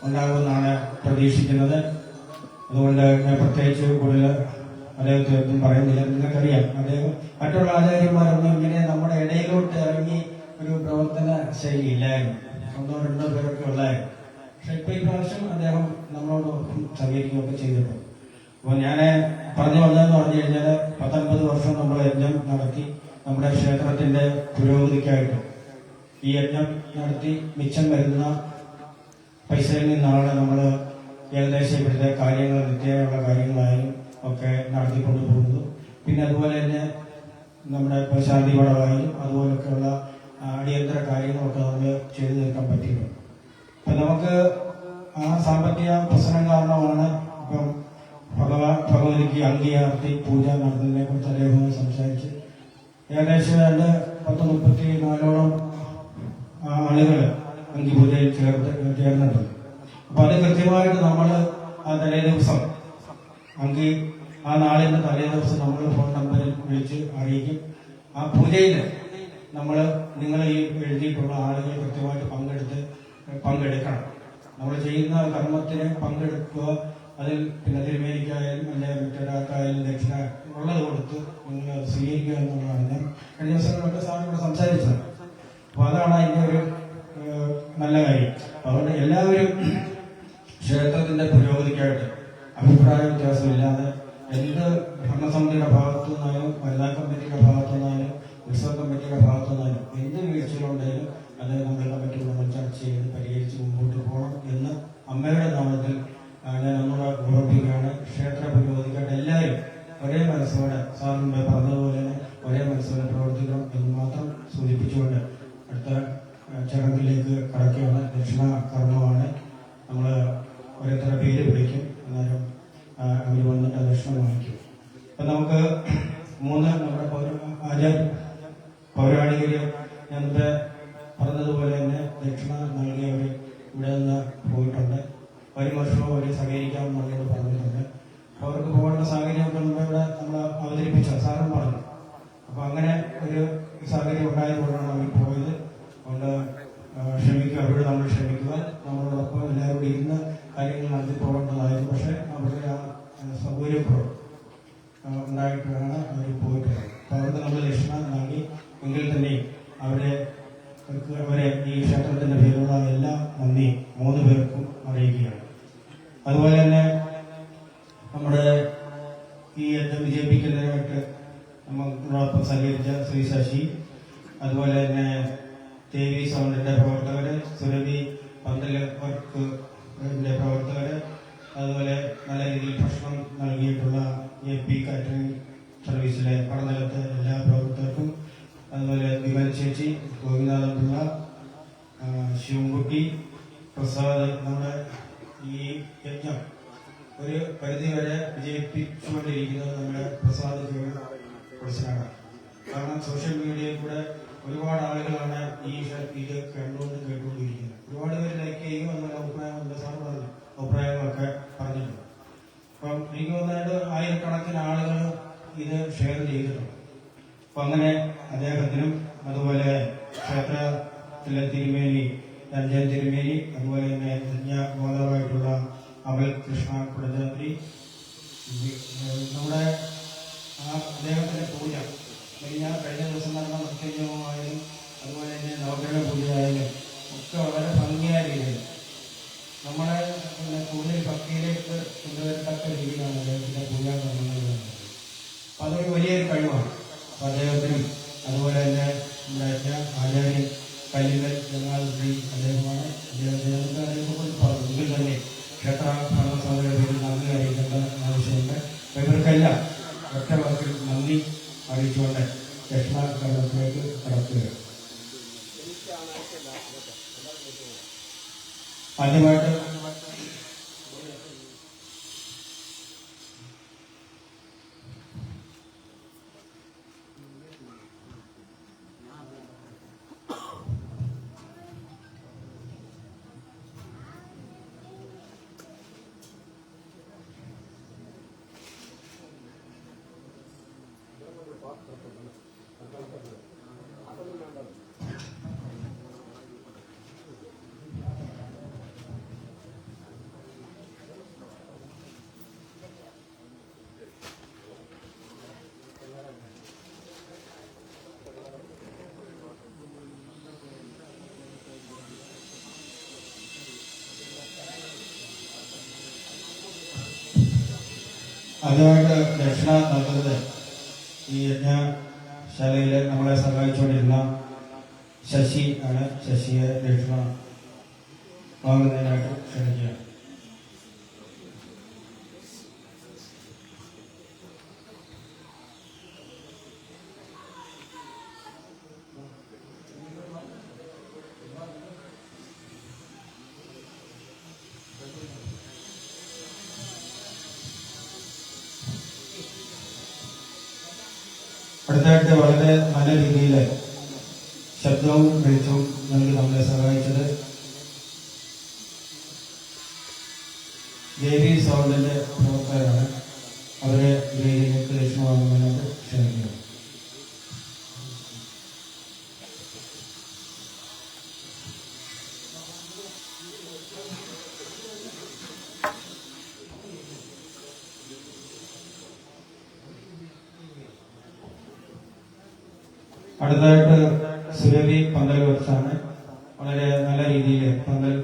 ഉണ്ടാകുമെന്നാണ് പ്രതീക്ഷിക്കുന്നത്. അതുകൊണ്ട് ഞാൻ പ്രത്യേകിച്ച് കൂടുതൽ അദ്ദേഹത്തെ ഒന്നും പറയുന്നില്ല. നിങ്ങൾക്കറിയാം, അദ്ദേഹം മറ്റുള്ള ആചാര്യന്മാരൊന്നും ഇങ്ങനെ നമ്മുടെ ഇടയിലോട്ട് ഇറങ്ങി ഒരു പ്രവർത്തന ശൈലി ഇല്ലായിരുന്നു. 1-2 പേരൊക്കെ ഉള്ളായിരുന്നു. പക്ഷെ ഇപ്പൊ ഈ പ്രാവശ്യം അദ്ദേഹം നമ്മളോട് സഹകരിക്കുകയൊക്കെ ചെയ്തിട്ടുണ്ട്. അപ്പോൾ ഞാൻ പറഞ്ഞു വന്നതെന്ന് പറഞ്ഞു കഴിഞ്ഞാൽ 19 വർഷം നമ്മൾ യജ്ഞം നടത്തി നമ്മുടെ ക്ഷേത്രത്തിന്റെ പുരോഗതിക്കായിട്ട് ഈ യജ്ഞം നടത്തി മിച്ചം വരുന്ന പൈസയിൽ നിന്നാണ് നമ്മൾ ഏകദേശം ഇവിടുത്തെ കാര്യങ്ങൾ, നിത്യേനയുള്ള കാര്യങ്ങളായാലും ഒക്കെ നടത്തിക്കൊണ്ടു പോകുന്നത്. പിന്നെ അതുപോലെ തന്നെ നമ്മുടെ ശാന്തി പടവായാലും അതുപോലൊക്കെയുള്ള അടിയന്തര കാര്യങ്ങളൊക്കെ നമ്മൾ ചെയ്തു തീർക്കാൻ പറ്റിയിട്ടുണ്ട്. അപ്പൊ നമുക്ക് ആ സാമ്പത്തിക പ്രശ്നം കാരണമാണ് ഇപ്പം ഭഗവതിക്ക് അംഗീകാരത്തി പൂജ നടത്തുന്നതിനെ കുറിച്ച് അദ്ദേഹം സംസാരിച്ച് ഏകദേശം 10-34ഓളം ആളുകൾ അംഗീപൂജയിൽ ചേർന്നിട്ടുണ്ട്. അപ്പൊ അത് കൃത്യമായിട്ട് നമ്മൾ ആ തലേ ദിവസം ആ നാളിന്റെ തലേ ദിവസം നമ്മൾ ഫോൺ നമ്പറിൽ വിളിച്ച് അറിയിക്കും. ആ പൂജയിൽ നിങ്ങൾ ഈ എഴുതിയിട്ടുള്ള ആളുകൾ കൃത്യമായിട്ട് പങ്കെടുക്കണം. നമ്മൾ ചെയ്യുന്ന കർമ്മത്തിന് പങ്കെടുക്കുക. അതിൽ പിന്നെ തിരുമേനിക്കായാലും അല്ലെങ്കിൽ മറ്റൊരാൾക്കായാലും ദക്ഷിണ ഉള്ളത് കൊടുത്ത് നിങ്ങൾ സ്വീകരിക്കുക എന്നുള്ളതാണ് ഞാൻ കഴിഞ്ഞ ദിവസങ്ങളൊക്കെ സാറിനോട് സംസാരിച്ചത്. അപ്പൊ അതാണ് അതിന്റെ ഒരു നല്ല കാര്യം. അതുകൊണ്ട് എല്ലാവരും ക്ഷേത്രത്തിന്റെ പുരോഗതിക്കായിട്ട് അഭിപ്രായ വ്യത്യാസമില്ലാതെ എന്ത് ഭരണസമിതിയുടെ ഭാഗത്തു നിന്നാലും വനിതാ കമ്മിറ്റിയുടെ ഭാഗത്തു നിന്നാലും ഉത്സവ കമ്മിറ്റിയുടെ ഭാഗത്തു നിന്നാലും എന്ത് വീഴ്ചകളുണ്ടെങ്കിലും അത് നമ്മുടെ കമ്മിറ്റിയോട് നമ്മൾ ചർച്ച ചെയ്ത് പരിഹരിച്ച് മുമ്പോട്ട് പോകണം എന്ന് അമ്മയുടെ നാമത്തിൽ ഞാൻ ഒന്നുകൂടെ ഓർമ്മിപ്പിക്കുകയാണ്. ക്ഷേത്ര പുരോഗതിക്കായിട്ട് എല്ലാവരും ഒരേ മനസ്സോടെ സാർ മുമ്പേ പറഞ്ഞതുപോലെ തന്നെ ഒരേ മനസ്സോടെ പ്രവർത്തിക്കണം എന്ന് മാത്രം സൂചിപ്പിച്ചുകൊണ്ട് അടുത്ത ചടങ്ങിലേക്ക് കടക്കുകയാണ്. ദക്ഷിണ കർമ്മമാണ്. നമ്മൾ ഓരോരുത്തരുടെ പേര് വിളിക്കും, അന്നേരം അവർ വന്നിട്ട് ദക്ഷിണ വാങ്ങിക്കും. അപ്പൊ നമുക്ക് 3 നമ്മുടെ പൗരാണികര് ഞാൻ പറഞ്ഞതുപോലെ തന്നെ ദക്ഷിണ നൽകിയവർ ഇവിടെ നിന്ന് പോയിട്ടുണ്ട്. വരും വർഷവും അവർ സഹകരിക്കാമെന്നുള്ളത് പറഞ്ഞിട്ടുണ്ട്. അപ്പൊ അവർക്ക് പോകേണ്ട സാഹചര്യമൊക്കെ ഇവിടെ നമ്മൾ അവതരിപ്പിച്ച സാറും പറഞ്ഞു. അപ്പൊ അങ്ങനെ ഒരു സാഹചര്യം ഉണ്ടായതുകൊണ്ടാണ് അവർ പോയത്. അതുകൊണ്ട് ക്ഷമിക്കുക, അവരോട് നമ്മൾ ക്ഷമിക്കുക. നമ്മളോടൊപ്പം എല്ലാവരും ഇരുന്ന് കാര്യങ്ങൾ നടത്തി പോകേണ്ടതായിരുന്നു. പക്ഷെ അവരുടെ ആ സൗകര്യക്കുറവ് ഉണ്ടായിട്ടാണ് അവർ പോയിട്ടുള്ളത്. അപ്പൊ അവർക്ക് നമ്മൾ ദക്ഷിണ നൽകി. എങ്കിൽ തന്നെ അവരെ ഈ ക്ഷേത്രത്തിന്റെ പേരുള്ള എല്ലാ നന്ദി 3 പേർക്കും അറിയിക്കുകയാണ്. അതുപോലെ തന്നെ നമ്മുടെ ഈ യജ്ഞം വിജയിപ്പിക്കുന്നതിനായിട്ട് നമ്മളോടൊപ്പം സഹകരിച്ച ശ്രീ ശശി, അതുപോലെ തന്നെ ദേവി സൗണ്ടിന്റെ പ്രവർത്തകര്, സുരഭി പന്തല് വർക്കിന്റെ പ്രവർത്തകര്, അതുപോലെ നല്ല രീതിയിൽ ഭക്ഷണം നൽകിയിട്ടുള്ള AP കാറ്ററിംഗ് സർവീസിലെ പഠനത്തെ എല്ലാ പ്രവർത്തകർക്കും, അതുപോലെ വിമൽ ചേച്ചി, ഗോപിനാഥൻ പിള്ള, ശിവൻകുട്ടി, പ്രസാദ്, നമ്മുടെ ഈ യജ്ഞം ഒരു പരിധിവരെ വിജയിപ്പിച്ചുകൊണ്ടിരിക്കുന്നത് നമ്മുടെ പ്രസാദ് കുറിച്ചാണ്. കാരണം സോഷ്യൽ മീഡിയയിൽ കൂടെ ഒരുപാട് ആളുകളാണ് ഈ ഇത് കേട്ടുകൊണ്ടിരിക്കുന്നത്. ഒരുപാട് പേര് ലൈക്ക് ചെയ്യുകയും അതുപോലെ അഭിപ്രായങ്ങളുണ്ട്. സാർ പറഞ്ഞു അഭിപ്രായങ്ങളൊക്കെ പറഞ്ഞിട്ടുണ്ട്. അപ്പം എനിക്ക് തോന്നുന്നത് 1000-കണക്കിന് ആളുകൾ ഇത് ഷെയർ ചെയ്തിട്ടുണ്ട്. അപ്പൊ അങ്ങനെ അദ്ദേഹത്തിനും അതുപോലെ ക്ഷേത്രത്തിലെ തിരുമേനി രഞ്ജൻ തിരുമേനി, അതുപോലെ തന്നെ യജ്ഞബോധമായിട്ടുള്ള അമൽ കൃഷ്ണ കുടജാത്രി, നമ്മുടെ അദ്ദേഹത്തിന്റെ പൂജ കഴിഞ്ഞ ദിവസം നടന്ന മുഖ്യജപമായാലും അതുപോലെ തന്നെ നവഗ്രഹ പൂജയായാലും ഒക്കെ വളരെ ഭംഗിയായ രീതിയിൽ നമ്മളെ കൂടുതൽ ഭക്തിയിലേക്ക് കൊണ്ടുവരത്തക്ക രീതിയിലാണ് അദ്ദേഹത്തിൻ്റെ പൂജാകർമ്മങ്ങൾ വരുന്നത്. അപ്പോൾ അതൊരു വലിയൊരു കഴിവാണ്. അപ്പോൾ അദ്ദേഹത്തിനും അതുപോലെ തന്നെ നമ്മുടെ ആചാര്യൻ കല്ലിങ്കൽ ജഗന്നാഥശ്രീ അദ്ദേഹമാണ്. അദ്ദേഹത്തെക്കുറിച്ച് പറഞ്ഞു. എങ്കിൽ തന്നെ ക്ഷേത്ര ഭരണസമിതിയുടെ പേരിൽ നന്ദി അറിയിക്കേണ്ട ആവശ്യമുണ്ട്. ഇവർക്കെല്ലാം ഒറ്റ വാക്കിൽ നന്ദി അറിയിച്ചുകൊണ്ട് ദക്ഷിണാകരണത്തിലേക്ക് കടത്തുക. ആദ്യമായിട്ട് ആദ്യമായിട്ട് ദക്ഷിണ നൽകുന്നത് ഈ യജ്ഞശാലയിൽ നമ്മളെ സഹായിച്ചുകൊണ്ടിരുന്ന ശശി ആണ്. ശശിയെ ദക്ഷിണ വാങ്ങുന്നതിനായിട്ട് ക്ഷണിക്കുക. അടുത്തായിട്ട് വളരെ നല്ല രീതിയിൽ ശബ്ദവും വെളിച്ചവും നൽകി നമ്മളെ സഹായിച്ചത് ദേവി സൗണ്ടിന്റെ പ്രവർത്തകരാണ്. അവരെ വേദിയിലേക്ക് ദക്ഷിണ വാങ്ങുന്നതിനായിട്ട് ക്ഷണിക്കുക. അടുത്തതായിട്ട് സുരഭി പന്തൽ വെച്ചാണ്. വളരെ നല്ല രീതിയിൽ പന്തൽ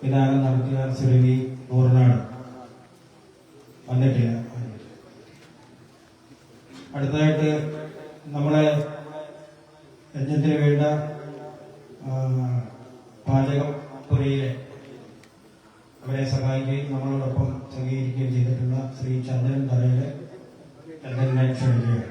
വിധാനം നടത്തിയ സുരഭി പൂർണ്ണാട് വന്നിട്ടില്ല. അടുത്തതായിട്ട് നമ്മളെ യജ്ഞത്തിന് വേണ്ട പാചകം പുരയിലെ അവരെ സഹായിക്കുകയും നമ്മളോടൊപ്പം സഹകരിക്കുകയും ചെയ്തിട്ടുള്ള ശ്രീ ചന്ദ്രൻ തറയിലെ ചന്ദ്രനെ ക്ഷണിക്കുക.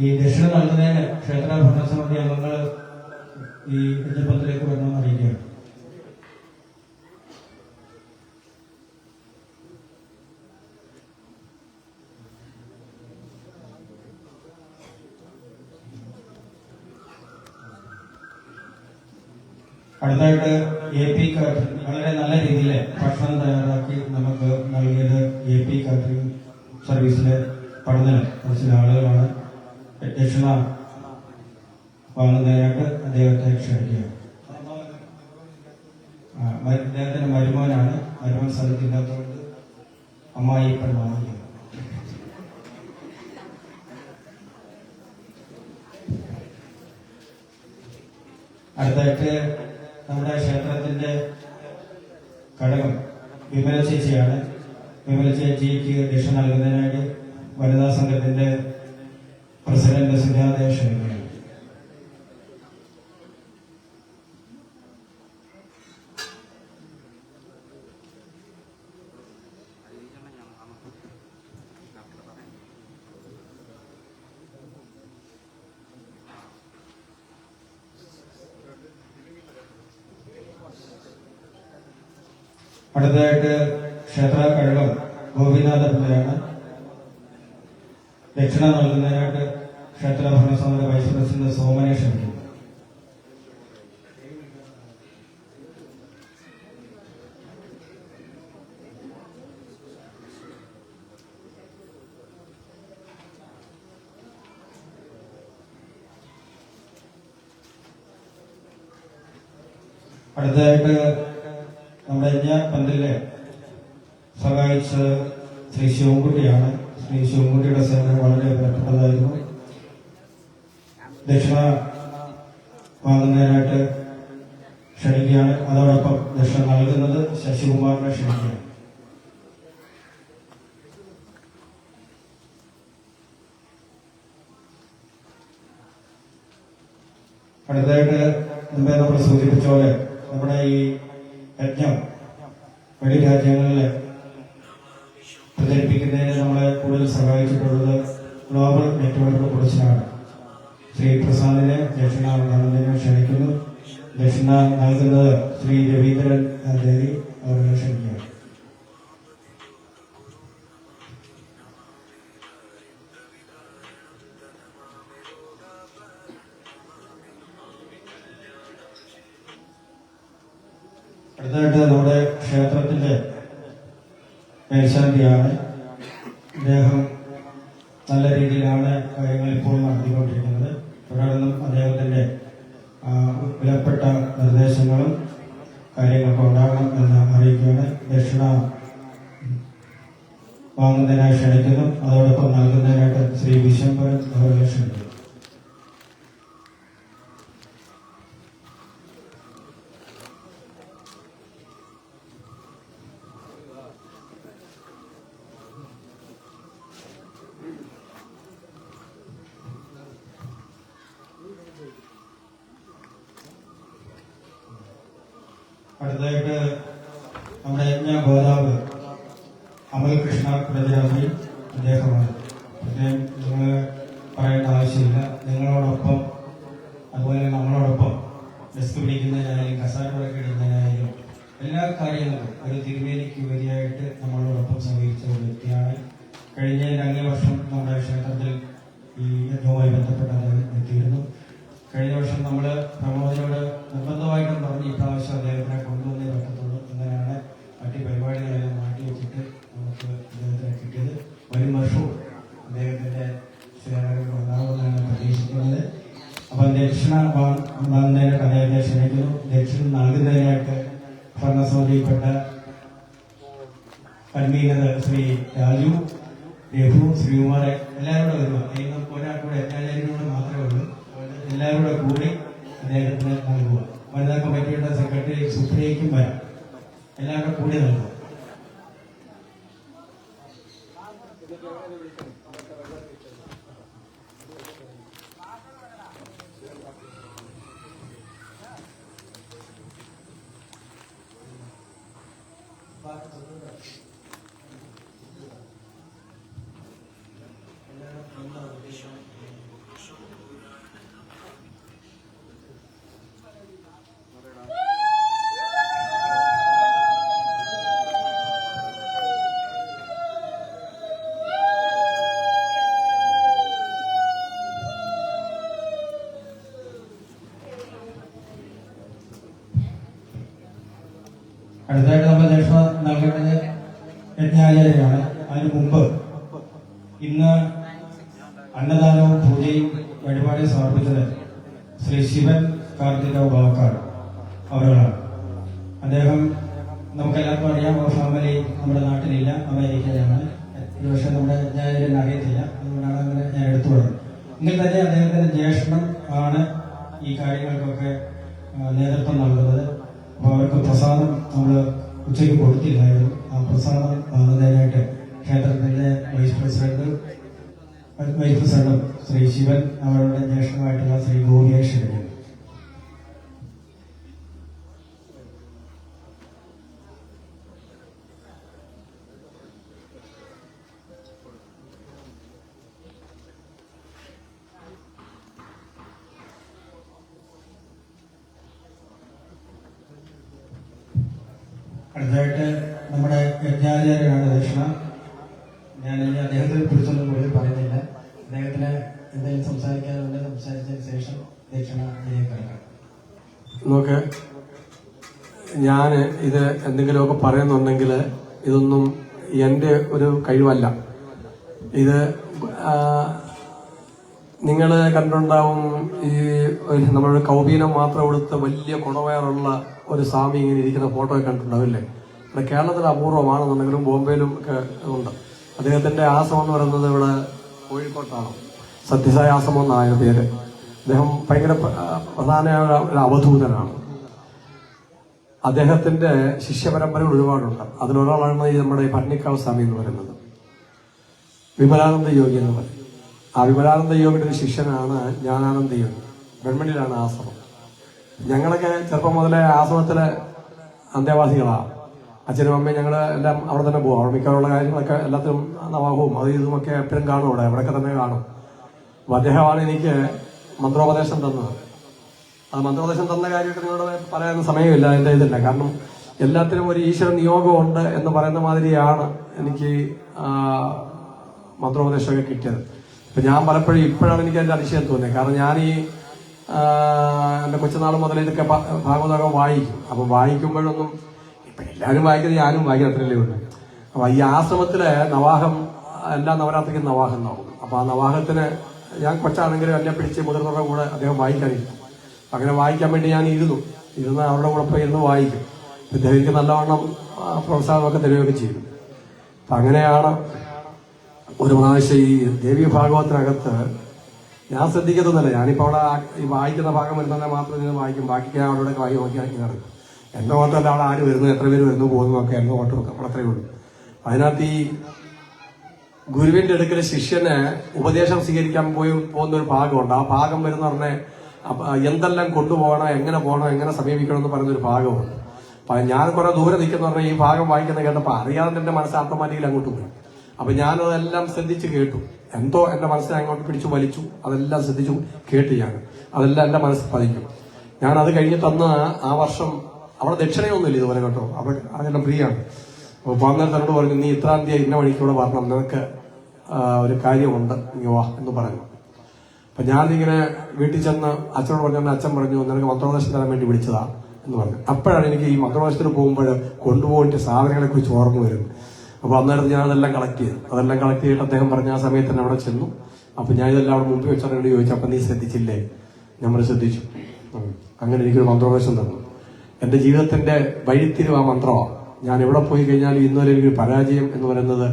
ഈ ദക്ഷിണ നൽകുന്നതിന് ക്ഷേത്ര ഭരണസമിതി അംഗങ്ങൾ ഈ യജ്ഞപത്തിലേക്ക് വരണമെന്ന് അറിയിക്കുകയാണ്. അടുത്തായിട്ട് AP കാറ്ററിംഗ് വളരെ നല്ല രീതിയിൽ ഭക്ഷണം തയ്യാറാക്കി നമുക്ക് നൽകിയത് AP കാറ്ററിംഗ് സർവീസിലെ പഠനം കുറച്ച് ആളുകളാണ്. ദക്ഷിണ വാങ്ങുന്നതിനായിട്ട് അദ്ദേഹത്തെ ക്ഷണിക്കുക. അദ്ദേഹത്തിന്റെ മരുമോനാണ്. മരുമോൻ സ്ഥലത്തില്ലാത്തതുകൊണ്ട് അമ്മായി ഇപ്പോൾ വാങ്ങിക്കുക. അടുത്തായിട്ട് നമ്മുടെ ക്ഷേത്രത്തിന്റെ ഘടകം വിമല ചേച്ചിയാണ്. വിമല ചേച്ചിക്ക് ദക്ഷിണ നൽകുന്നതിനായിട്ട് വനിതാ സംഘത്തിന്റെ പ്രസിഡന്റ് സുജാതയെ ക്ഷണിക്കുകയാണ്. അടുത്തതായിട്ട് ക്ഷേത്ര കഴകം ഗോപിനാഥ പിള്ളയാണ്. ദക്ഷിണ നൽകുന്നതിനായിട്ട് ക്ഷേത്ര ഭരണസമിതി വൈസ് പ്രസിഡന്റ് സോമനെ ക്ഷണിക്കുന്നു. അടുത്തതായിട്ട് നമ്മുടെ പന്തിലെ സഹായിച്ചത് ശ്രീ ശിവൻകുട്ടിയാണ്. ശ്രീ ശിവൻകുട്ടിയുടെ സേവനം വളരെ വിലപ്പെട്ടതായിരുന്നു. ദക്ഷിണ വാങ്ങുന്നതിനായിട്ട് ക്ഷണിക്കുകയാണ്. അതോടൊപ്പം ദക്ഷിണ നൽകുന്നത് ശശികുമാറിനെ ക്ഷണിക്കുകയാണ്. അടുത്തതായിട്ട് മുമ്പേ നമ്മൾ സൂചിപ്പിച്ച പോലെ നമ്മുടെ ഈ യജ്ഞം വെളി രാജ്യങ്ങളിലെ പ്രചരിപ്പിക്കുന്നതിന് നമ്മളെ കൂടുതൽ സഹായിച്ചിട്ടുള്ളത് ഗ്ലോബൽ നെറ്റ്വർക്ക് കുറിച്ചാണ്. ശ്രീ പ്രസാദിനെ ദക്ഷിണ നൽകുന്നതിന് ക്ഷണിക്കുന്നു. ദക്ഷിണ നൽകുന്നത് ശ്രീ രവീന്ദ്രൻ ദേവി അവരെ ക്ഷണിക്കുക. അടുത്തതായിട്ട് നമ്മുടെ ക്ഷേത്രത്തിന്റെ മേൽശാന്തിയാണ്. അദ്ദേഹം നല്ല രീതിയിലാണ് കാര്യങ്ങൾ ഇപ്പോൾ നടത്തിക്കൊണ്ടിരിക്കുന്നത്. തുടർന്നും അദ്ദേഹത്തിന്റെ വിലപ്പെട്ട നിർദ്ദേശങ്ങളും കാര്യങ്ങളൊക്കെ ഉണ്ടാകണം എന്ന് അറിയിക്കുകയാണ്. ദക്ഷിണ വാങ്ങുന്നതിനായി ക്ഷണിക്കുന്നു. അതോടൊപ്പം നൽകുന്നതിനായിട്ട് ശ്രീ വിശംബരൻ അവരെ ക്ഷണിക്കുന്നു. അടുത്തതായിട്ട് നമ്മുടെ യജ്ഞ ഗോതാവ് അമൽ കൃഷ്ണ പ്രജാപതി അദ്ദേഹമാണ്. അദ്ദേഹം നിങ്ങൾ പറയേണ്ട ആവശ്യമില്ല. നിങ്ങളോടൊപ്പം അതുപോലെ നമ്മളോടൊപ്പം ഡെസ്ക് പിടിക്കുന്നതിനായാലും കസാര വിളക്ക് ഇടുന്നതിനായാലും എല്ലാ കാര്യങ്ങളും ഒരു തിരുമേനിക്ക് ഉപരിയായിട്ട് നമ്മളോടൊപ്പം സഹകരിച്ച ഒരു വ്യക്തിയാണ്. കഴിഞ്ഞ 2 വർഷം നമ്മുടെ ക്ഷേത്രത്തിൽ ഈ യജ്ഞവുമായി ബന്ധപ്പെട്ട് അദ്ദേഹം എത്തിയിരുന്നു. കഴിഞ്ഞ വർഷം നമ്മൾ പ്രമോദിനോട് നിർബന്ധമായിട്ടും പറഞ്ഞ് ഇപ്രാവശ്യം അദ്ദേഹത്തിനെ കൊണ്ടുവന്നേ പറ്റത്തുള്ളൂ. അങ്ങനെയാണ് മറ്റ് പരിപാടികളെല്ലാം മാറ്റിവെച്ചിട്ട് നമുക്ക് അദ്ദേഹത്തിനെ കിട്ടിയത്. വരും വർഷവും അദ്ദേഹത്തിന്റെ സേവനങ്ങൾ ഉണ്ടാകുമെന്നാണ് പ്രതീക്ഷിക്കുന്നത്. അപ്പം ദക്ഷിണ വാങ്ങുന്നതിനായിട്ട് അദ്ദേഹത്തെ ക്ഷണിക്കുന്നു. ദക്ഷിണ നൽകുന്നതിനായിട്ട് ഭരണസമിതിയിൽപ്പെട്ട കൺവീനർ ശ്രീ രാജു, രഘു, ശ്രീകുമാർ എല്ലാവരും കൂടെ വരുക. നമുക്ക് ഒരാൾക്കൂടെ എല്ലാവരും മാത്രമേ ഉള്ളൂ. എല്ലാവരും കൂടെ കൂടി അദ്ദേഹത്തിന് നൽകുക. വനിതാ കമ്മിറ്റിയുടെ സെക്രട്ടറി സുപ്രിയയ്ക്കും വരാം. എല്ലാവരും കൂടി നൽകുക. അടുത്തായിട്ട് നമ്മൾ ദക്ഷിണ നൽകേണ്ടത് യജ്ഞാചാര്യനാണ്. അതിനു മുമ്പ് ഇന്ന് അന്നദാനവും പൂജയും വഴിപാടും സമർപ്പിച്ചത് ശ്രീ ശിവൻ കാർത്തിക വാക്കാട് അവരാണ്. അദ്ദേഹം നമുക്കെല്ലാവർക്കും അറിയാം. ഫാമിലി നമ്മുടെ നാട്ടിലില്ല, അമേരിക്കയിലാണ്. ഈ വർഷം നമ്മുടെ യജ്ഞാചാര്യൻ അറിയത്തില്ല. അതുകൊണ്ടാണ് അങ്ങനെ ഞാൻ എടുത്തു പറയുന്നത്. എങ്കിൽ തന്നെ അദ്ദേഹത്തിന്റെ ജ്യേഷ്ഠൻ ആണ് ഈ കാര്യങ്ങൾക്കൊക്കെ നേതൃത്വം നൽകുന്നത്. അപ്പോൾ അവർക്ക് പ്രസാദം നമ്മൾ ഉച്ചയ്ക്ക് കൊടുത്തില്ലായിരുന്നു. ആ പ്രസാദം വാങ്ങുന്നതിനായിട്ട് ക്ഷേത്രത്തിന്റെ വൈസ് പ്രസിഡന്റും ശ്രീ ശിവൻ അവരുടെ ജ്യേഷ്ഠമായിട്ടുള്ള ശ്രീ ഗോപിയെ ക്ഷണിക്കുന്നു. അടുത്തായിട്ട് നമ്മുടെ യജ്ഞാചാര്യനാണ് ദക്ഷിണ. ഞാൻ അദ്ദേഹത്തെ കുറിച്ചൊന്നും കൂടുതൽ പറയുന്നില്ല. അദ്ദേഹത്തിന് എന്തെങ്കിലും സംസാരിക്കാനുണ്ട്, സംസാരിച്ചതിന് ശേഷം ദക്ഷിണ കിടക്കാം. നോക്ക്, ഞാൻ ഇത് എന്തെങ്കിലുമൊക്കെ പറയുന്നുണ്ടെങ്കിൽ ഇതൊന്നും എൻ്റെ ഒരു കഴിവല്ല. ഇത് നിങ്ങൾ കണ്ടിട്ടുണ്ടാവും ഈ നമ്മുടെ കൗപീനം മാത്രം എടുത്ത് വലിയ കുടവയറുള്ള ഒരു സ്വാമി ഇങ്ങനെ ഇരിക്കുന്ന ഫോട്ടോ കണ്ടിട്ടുണ്ടാവും അല്ലേ? ഇവിടെ കേരളത്തിൽ അപൂർവമാണെന്നുണ്ടെങ്കിലും ബോംബെയിലും ഒക്കെ ഉണ്ട്. അദ്ദേഹത്തിന്റെ ആശ്രമം എന്ന് പറയുന്നത് ഇവിടെ കോഴിക്കോട്ടാണ്. സത്യസായി ആശ്രമം എന്നായ പേര്. അദ്ദേഹം ഭയങ്കര പ്രധാന ഒരു അവധൂതനാണ്. അദ്ദേഹത്തിന്റെ ശിഷ്യപരമ്പരകൾ ഒരുപാടുണ്ട്. അതിലൊരാളാണ് ഈ നമ്മുടെ പട്നിക്കാവ് സ്വാമി എന്ന് പറയുന്നത്, വിമലാനന്ദ യോഗി എന്ന് പറയും. ആ വിമലാനന്ദ യോഗിയുടെ ഒരു ശിഷ്യനാണ് ജ്ഞാനാനന്ദ യോഗി. ഗവൺമെന്റിലാണ് ആശ്രമം. ഞങ്ങളൊക്കെ ചെറുപ്പം മുതലേ ആശ്രമത്തിലെ അന്തേവാസികളാണ്. അച്ഛനും അമ്മയും ഞങ്ങൾ എല്ലാം അവിടെ തന്നെ പോകും. അവിടെ മിക്കവാറുള്ള കാര്യങ്ങളൊക്കെ എല്ലാത്തിനും നവാഹവും അത് ഇതുമൊക്കെ എപ്പോഴും കാണും. ഇവിടെയൊക്കെ തന്നെ കാണും. അപ്പൊ അദ്ദേഹമാണ് എനിക്ക് മന്ത്രോപദേശം തന്നത്. അത് മന്ത്രോപദേശം തന്ന കാര്യമായിട്ട് നിങ്ങളോട് പറയാൻ സമയമില്ല, എൻ്റെ ഇതില്ല. കാരണം എല്ലാത്തിനും ഒരു ഈശ്വര നിയോഗമുണ്ട് എന്ന് പറയുന്ന മാതിരിയാണ് എനിക്ക് മന്ത്രോപദേശമൊക്കെ കിട്ടിയത്. ഇപ്പൊ ഞാൻ പലപ്പോഴും ഇപ്പോഴാണ് എനിക്ക് അതിന്റെ അതിശയം തോന്നിയത്. കാരണം ഞാൻ ഈ എന്റെ കൊച്ചുനാൾ മുതൽ ഇതൊക്കെ ഭാഗവതമൊക്കെ വായിക്കും. അപ്പൊ വായിക്കുമ്പോഴൊന്നും ഇപ്പൊ എല്ലാവരും വായിക്കുന്നത് ഞാനും വായിക്കും, അത്രയല്ലേ ഉള്ളൂ. അപ്പൊ ഈ ആശ്രമത്തിലെ നവാഹം എല്ലാ നവരാത്രിക്കും നവാഹം നോക്കും. അപ്പൊ ആ നവാഹത്തിന് ഞാൻ കൊച്ചാണെങ്കിലും എന്നെ പിടിച്ച് മുതിർന്നവരുടെ കൂടെ അദ്ദേഹം വായിക്കാനിരിക്കും. അങ്ങനെ വായിക്കാൻ വേണ്ടി ഞാൻ ഇരുന്ന് അവരുടെ കൂടെ പോയി ഇരുന്ന് വായിക്കും. ഇദ്ദേഹം എനിക്ക് നല്ലവണ്ണം പ്രോത്സാഹനമൊക്കെ തരികയൊക്കെ ചെയ്യും. അപ്പൊ അങ്ങനെയാണ് ഒരു പ്രാവശ്യം ഈ ദേവി ഭാഗവത്തിനകത്ത് ഞാൻ ശ്രദ്ധിക്കത്തൊന്നുമല്ല. ഞാനിപ്പോൾ അവിടെ ഈ വായിക്കുന്ന ഭാഗം വരുന്നതിനെ മാത്രം ഞാൻ വായിക്കും. ബാക്കി ഞാൻ അവിടെ വായി നോക്കി നടക്കും. എന്റെ ഓട്ടമല്ല അവിടെ ആര് വരുന്നു, എത്ര പേര് വരുന്നു പോകുന്നു ഒക്കെ എന്റെ ഓട്ടം വെക്കാം, അത്രയേ ഉള്ളൂ. അതിനകത്ത് ഈ ഗുരുവിന്റെ അടുക്കൽ ശിഷ്യന് ഉപദേശം സ്വീകരിക്കാൻ പോകുന്ന ഒരു ഭാഗമുണ്ട്. ആ ഭാഗം വരുന്ന പറഞ്ഞ എന്തെല്ലാം കൊണ്ടുപോകണം, എങ്ങനെ പോകണം, എങ്ങനെ സമീപിക്കണം എന്ന് പറയുന്നൊരു ഭാഗമുണ്ട്. അപ്പൊ ഞാൻ കുറെ ദൂരെ നിൽക്കുന്ന പറഞ്ഞാൽ ഈ ഭാഗം വായിക്കുന്ന കേട്ടപ്പോൾ അറിയാതെ എന്റെ മനസ്സ് ഓട്ടോമാറ്റിക്കലി അങ്ങോട്ട് പോയി. അപ്പൊ ഞാനതെല്ലാം ശ്രദ്ധിച്ച് കേട്ടു. എന്തോ എന്റെ മനസ്സിനെ അങ്ങോട്ട് പിടിച്ചു വലിച്ചു. അതെല്ലാം ശ്രദ്ധിച്ചു കേട്ടു. അതെല്ലാം എന്റെ മനസ്സിൽ പതിക്കും. ഞാൻ അത് കഴിഞ്ഞിട്ട് അന്ന് ആ വർഷം അവിടെ ദക്ഷിണയൊന്നുമില്ല ഇതുപോലെ കേട്ടോ. അപ്പൊ അതെല്ലാം ഫ്രീ ആണ്. അപ്പൊ പോകുന്ന തന്നോട് പറഞ്ഞു, നീ ഇത്രാം തീയതി ഇന്ന വഴിക്കൂടെ വരണം, നിനക്ക് ഒരു കാര്യമുണ്ട്, നീ വാ എന്ന് പറഞ്ഞു. അപ്പൊ ഞാനിങ്ങനെ വീട്ടിൽ ചെന്ന് അച്ഛനോട് പറഞ്ഞു. അച്ഛൻ പറഞ്ഞു, നിനക്ക് മന്ത്രോപദേശം തരാൻ വേണ്ടി വിളിച്ചതാ എന്ന് പറഞ്ഞു. അപ്പോഴാണ് എനിക്ക് ഈ മന്ത്രോപദേശത്തിന് പോകുമ്പോൾ കൊണ്ടുപോകേണ്ട സാധനങ്ങളെ കുറിച്ച് ഓർമ്മ വരുന്നു. അപ്പൊ അന്നേരം ഞാൻ അതെല്ലാം കളക്ട് ചെയ്തു. അതെല്ലാം കളക്ട് ചെയ്തിട്ട് അദ്ദേഹം പറഞ്ഞ ആ സമയത്ത് തന്നെ അവിടെ ചെന്നു. അപ്പൊ ഞാൻ ഇതെല്ലാം അവിടെ മുമ്പിൽ വെച്ചറിനോട് ചോദിച്ചു. അപ്പൊ നീ ശ്രദ്ധിച്ചില്ലേ? നമ്മൾ ശ്രദ്ധിച്ചു. അങ്ങനെ എനിക്കൊരു മന്ത്രോപദേശം തന്നു. എന്റെ ജീവിതത്തിന്റെ വഴിത്തിരിവ് ആ മന്ത്രമാണ്. ഞാൻ എവിടെ പോയി കഴിഞ്ഞാലും ഇന്നുവരെ എനിക്കൊരു പരാജയം എന്ന് പറയുന്നത്,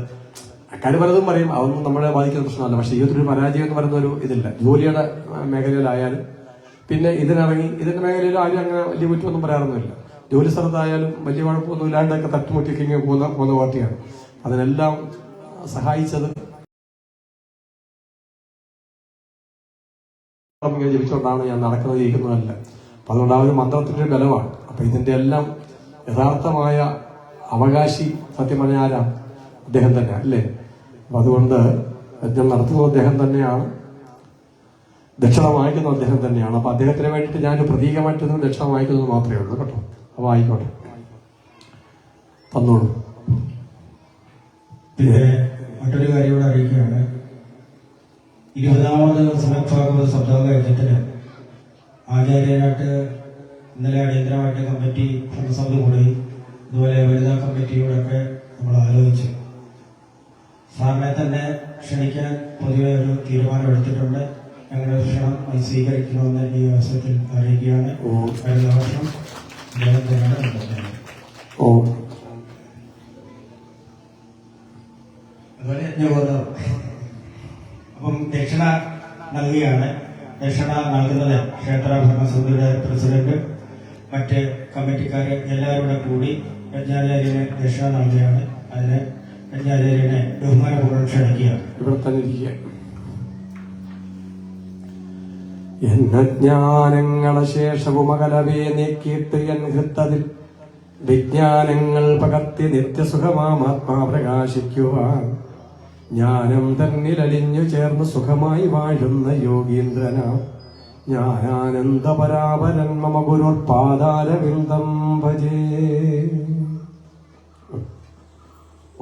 കാര്യം പലതും പറയും, അതൊന്നും നമ്മളെ ബാധിക്കുന്ന പ്രശ്നമല്ല. പക്ഷെ ജീവിതത്തിലൊരു പരാജയം എന്ന് പറയുന്ന ഒരു ഇതില്ല. ജോലിയുടെ മേഖലയിലായാലും പിന്നെ ഇതിനിറങ്ങി ഇതിന്റെ മേഖലയിൽ ആരും അങ്ങനെ വലിയ കുറ്റമൊന്നും പറയാറൊന്നുമില്ല. ജോലി സ്ഥലത്തായാലും വലിയ കുഴപ്പമൊന്നും ഇല്ലാണ്ടൊക്കെ തട്ടുമുട്ടിയൊക്കെ ഇങ്ങനെ പോകുന്ന പാർട്ടിയാണ്. അതിനെല്ലാം സഹായിച്ചത് ഇങ്ങനെ ജപിച്ചുകൊണ്ടാണ് ഞാൻ നടക്കുന്നത്, ഇരിക്കുന്നതല്ല. അപ്പൊ അതുകൊണ്ട് ആ ഒരു മന്ത്രത്തിന്റെ ഒരു ബലമാണ്. അപ്പൊ ഇതിന്റെ എല്ലാം യഥാർത്ഥമായ അവകാശി സത്യം പറഞ്ഞ ആരാ? അദ്ദേഹം തന്നെ അല്ലേ? അപ്പൊ അതുകൊണ്ട് യജ്ഞം നടത്തുന്നത് അദ്ദേഹം തന്നെയാണ്, ദക്ഷിണ വാങ്ങിക്കുന്നത് അദ്ദേഹം തന്നെയാണ്. അപ്പൊ അദ്ദേഹത്തിന് വേണ്ടിയിട്ട് ഞാനൊരു പ്രതീകമായിട്ട് ദക്ഷിണ വാങ്ങിക്കുന്നത് മാത്രമേ ഉള്ളൂ കേട്ടോ. അപ്പൊ ആയിക്കോട്ടെ, തന്നോളൂ. പിന്നെ മറ്റൊരു കാര്യം കൂടെ അറിയിക്കുകയാണ്. 20ാമത് സമഭാഗവത സപ്താഹ യജ്ഞത്തിന് ആചാര്യനായിട്ട് ഇന്നലെ അടിയന്തരമായിട്ട് കമ്മിറ്റി ഭരണസമിതി കൂടി, അതുപോലെ വനിതാ കമ്മിറ്റിയോടൊക്കെ നമ്മൾ ആലോചിച്ചു. സാറിനെ തന്നെ ക്ഷണിക്കാൻ പൊതുവെ ഒരു തീരുമാനമെടുത്തിട്ടുണ്ട്. ഞങ്ങളുടെ ക്ഷണം സ്വീകരിക്കണമെന്ന് ഈ അവസരത്തിൽ അറിയിക്കുകയാണ്. കഴിഞ്ഞ വർഷം അദ്ദേഹം തന്നെയാണ്. അതുപോലെ യജ്ഞബോധം. അപ്പം ദക്ഷിണ നൽകുകയാണ്. ദക്ഷിണ നൽകുന്നത് ക്ഷേത്ര ഭരണസമിതിയുടെ പ്രസിഡന്റ്, മറ്റ് കമ്മിറ്റിക്കാര് എല്ലാവരും കൂടി യജ്ഞാചാര്യന് ദക്ഷിണ നൽകുകയാണ്. അതിന് യജ്ഞാചാര്യനെ ബഹുമാനപൂർവ്വം ക്ഷണിക്കുക. ഇവിടെ തന്നെ ഇരിക്കുക. എന്നജ്ഞാനങ്ങളെ ശേഷവും അകലവേ നീക്കിയിട്ട് എൻ ഹൃത്തതിൽ വിജ്ഞാനങ്ങൾ പകർത്തി നിത്യസുഖമാത്മാ പ്രകാശിക്കുവാൻ ജ്ഞാനം തന്നിലലിഞ്ഞു ചേർന്ന് സുഖമായി വാഴുന്ന യോഗീന്ദ്രനാം ജ്ഞാനാനന്ദ പരാപരൻ മമ ഗുരുപാദാരവിന്ദം ഭജേ.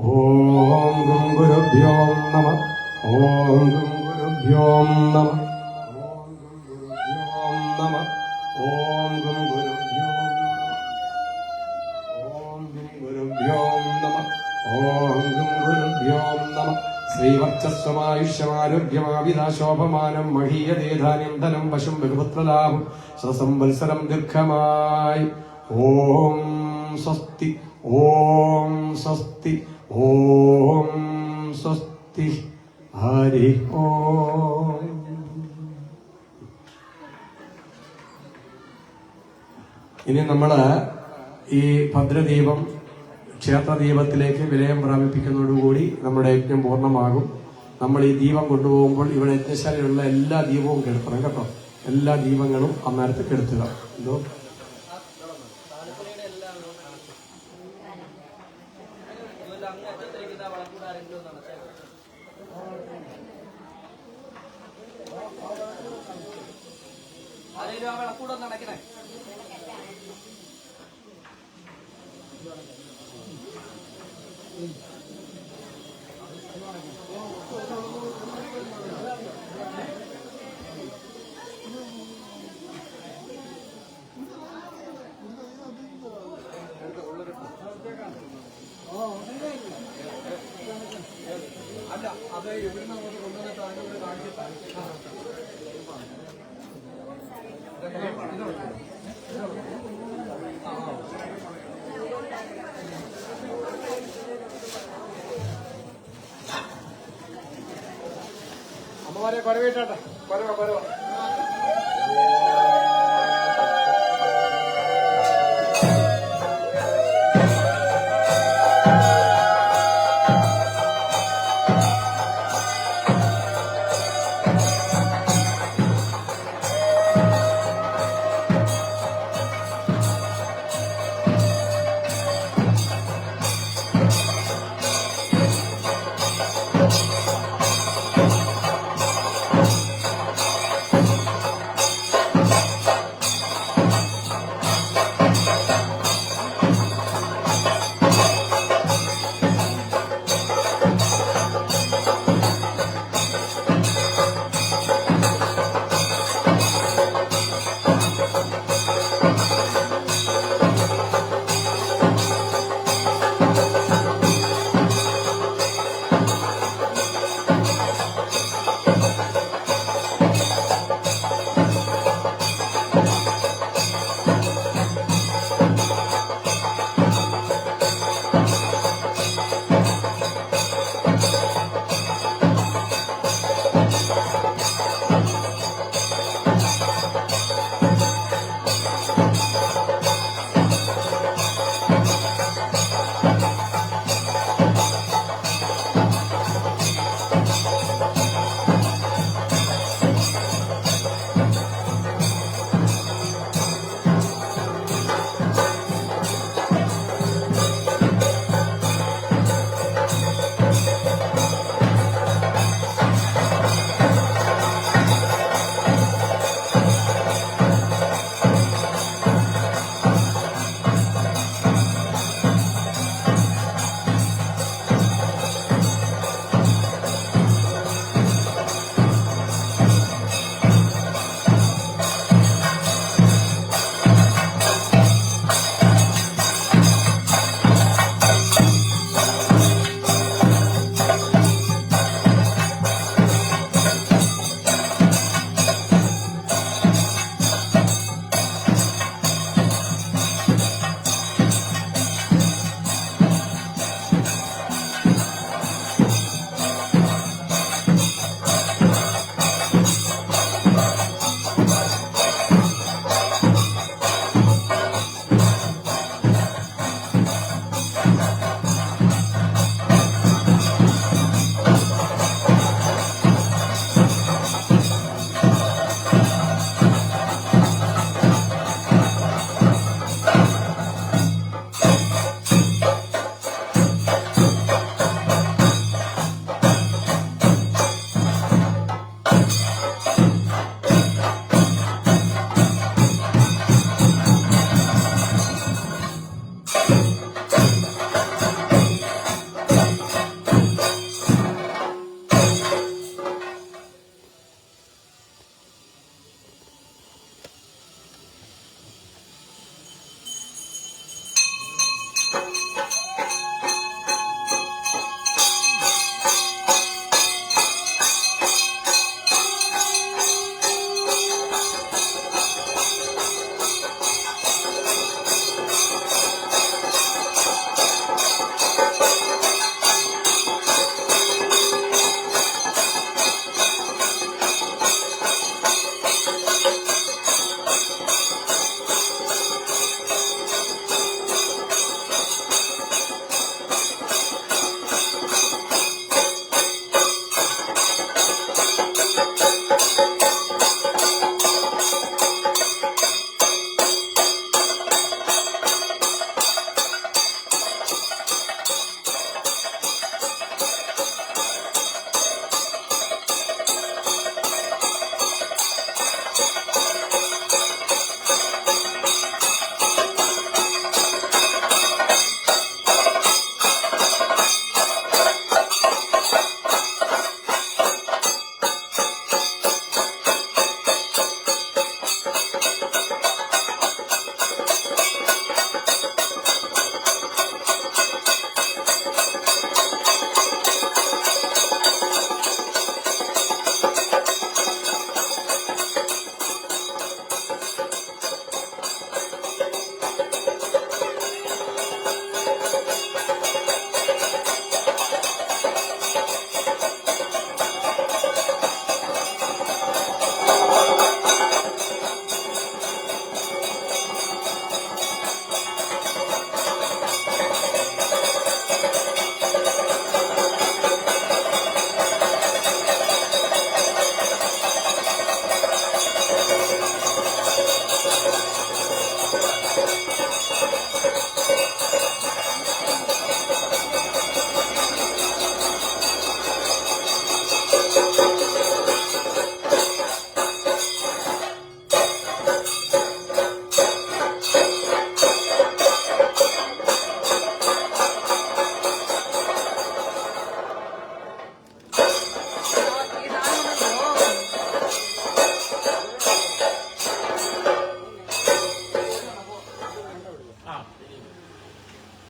ഓം ഗും ഗുരുഭ്യോ നമഃ. ഓം ഗും ഗുരുഭ്യോ നമഃ. ഓം ഗും ഗുരുഭ്യോ നമഃ. ഓം ഗും ഗുരുഭ്യോ നമഃ. ഓം ഗും ഗുരുഭ്യോ നമഃ. ശ്രീവർച്ചസ്വമായുഷ്യമാരോഗ്യമാവിതാശോഭമാനം മഹീയതേധാന്യം ധനം പശും ബഹുപുത്രലാഭം സസംവത്സരം ദീർഘമായി. ഓം സ്വസ്തി ഓം സ്വസ്തി ഓം സ്വസ്തി. ഹരി ഓം. ഇനി നമ്മള് ഈ ഭദ്രദീപം ക്ഷേത്രദീപത്തിലേക്ക് വിലയം പ്രാപിപ്പിക്കുന്നതോടുകൂടി നമ്മുടെ യജ്ഞം പൂർണ്ണമാകും. നമ്മൾ ഈ ദീപം കൊണ്ടുപോകുമ്പോൾ ഇവിടെ യജ്ഞശാലയിലുള്ള എല്ലാ ദീപവും കെടുത്തണം കേട്ടോ. എല്ലാ ദീപങ്ങളും അന്നേരത്ത് കെടുത്തുക. എന്തോ വിളക്കൂടെ നടക്കണേ. അല്ല അത് എവിടുന്ന് അങ്ങോട്ട് കൊണ്ടുവന്നിട്ട് അതിനോട് കാണിച്ചിട്ടാണ്. അമ്മമാരെ പരവേറ്റാട്ടെ. പരവ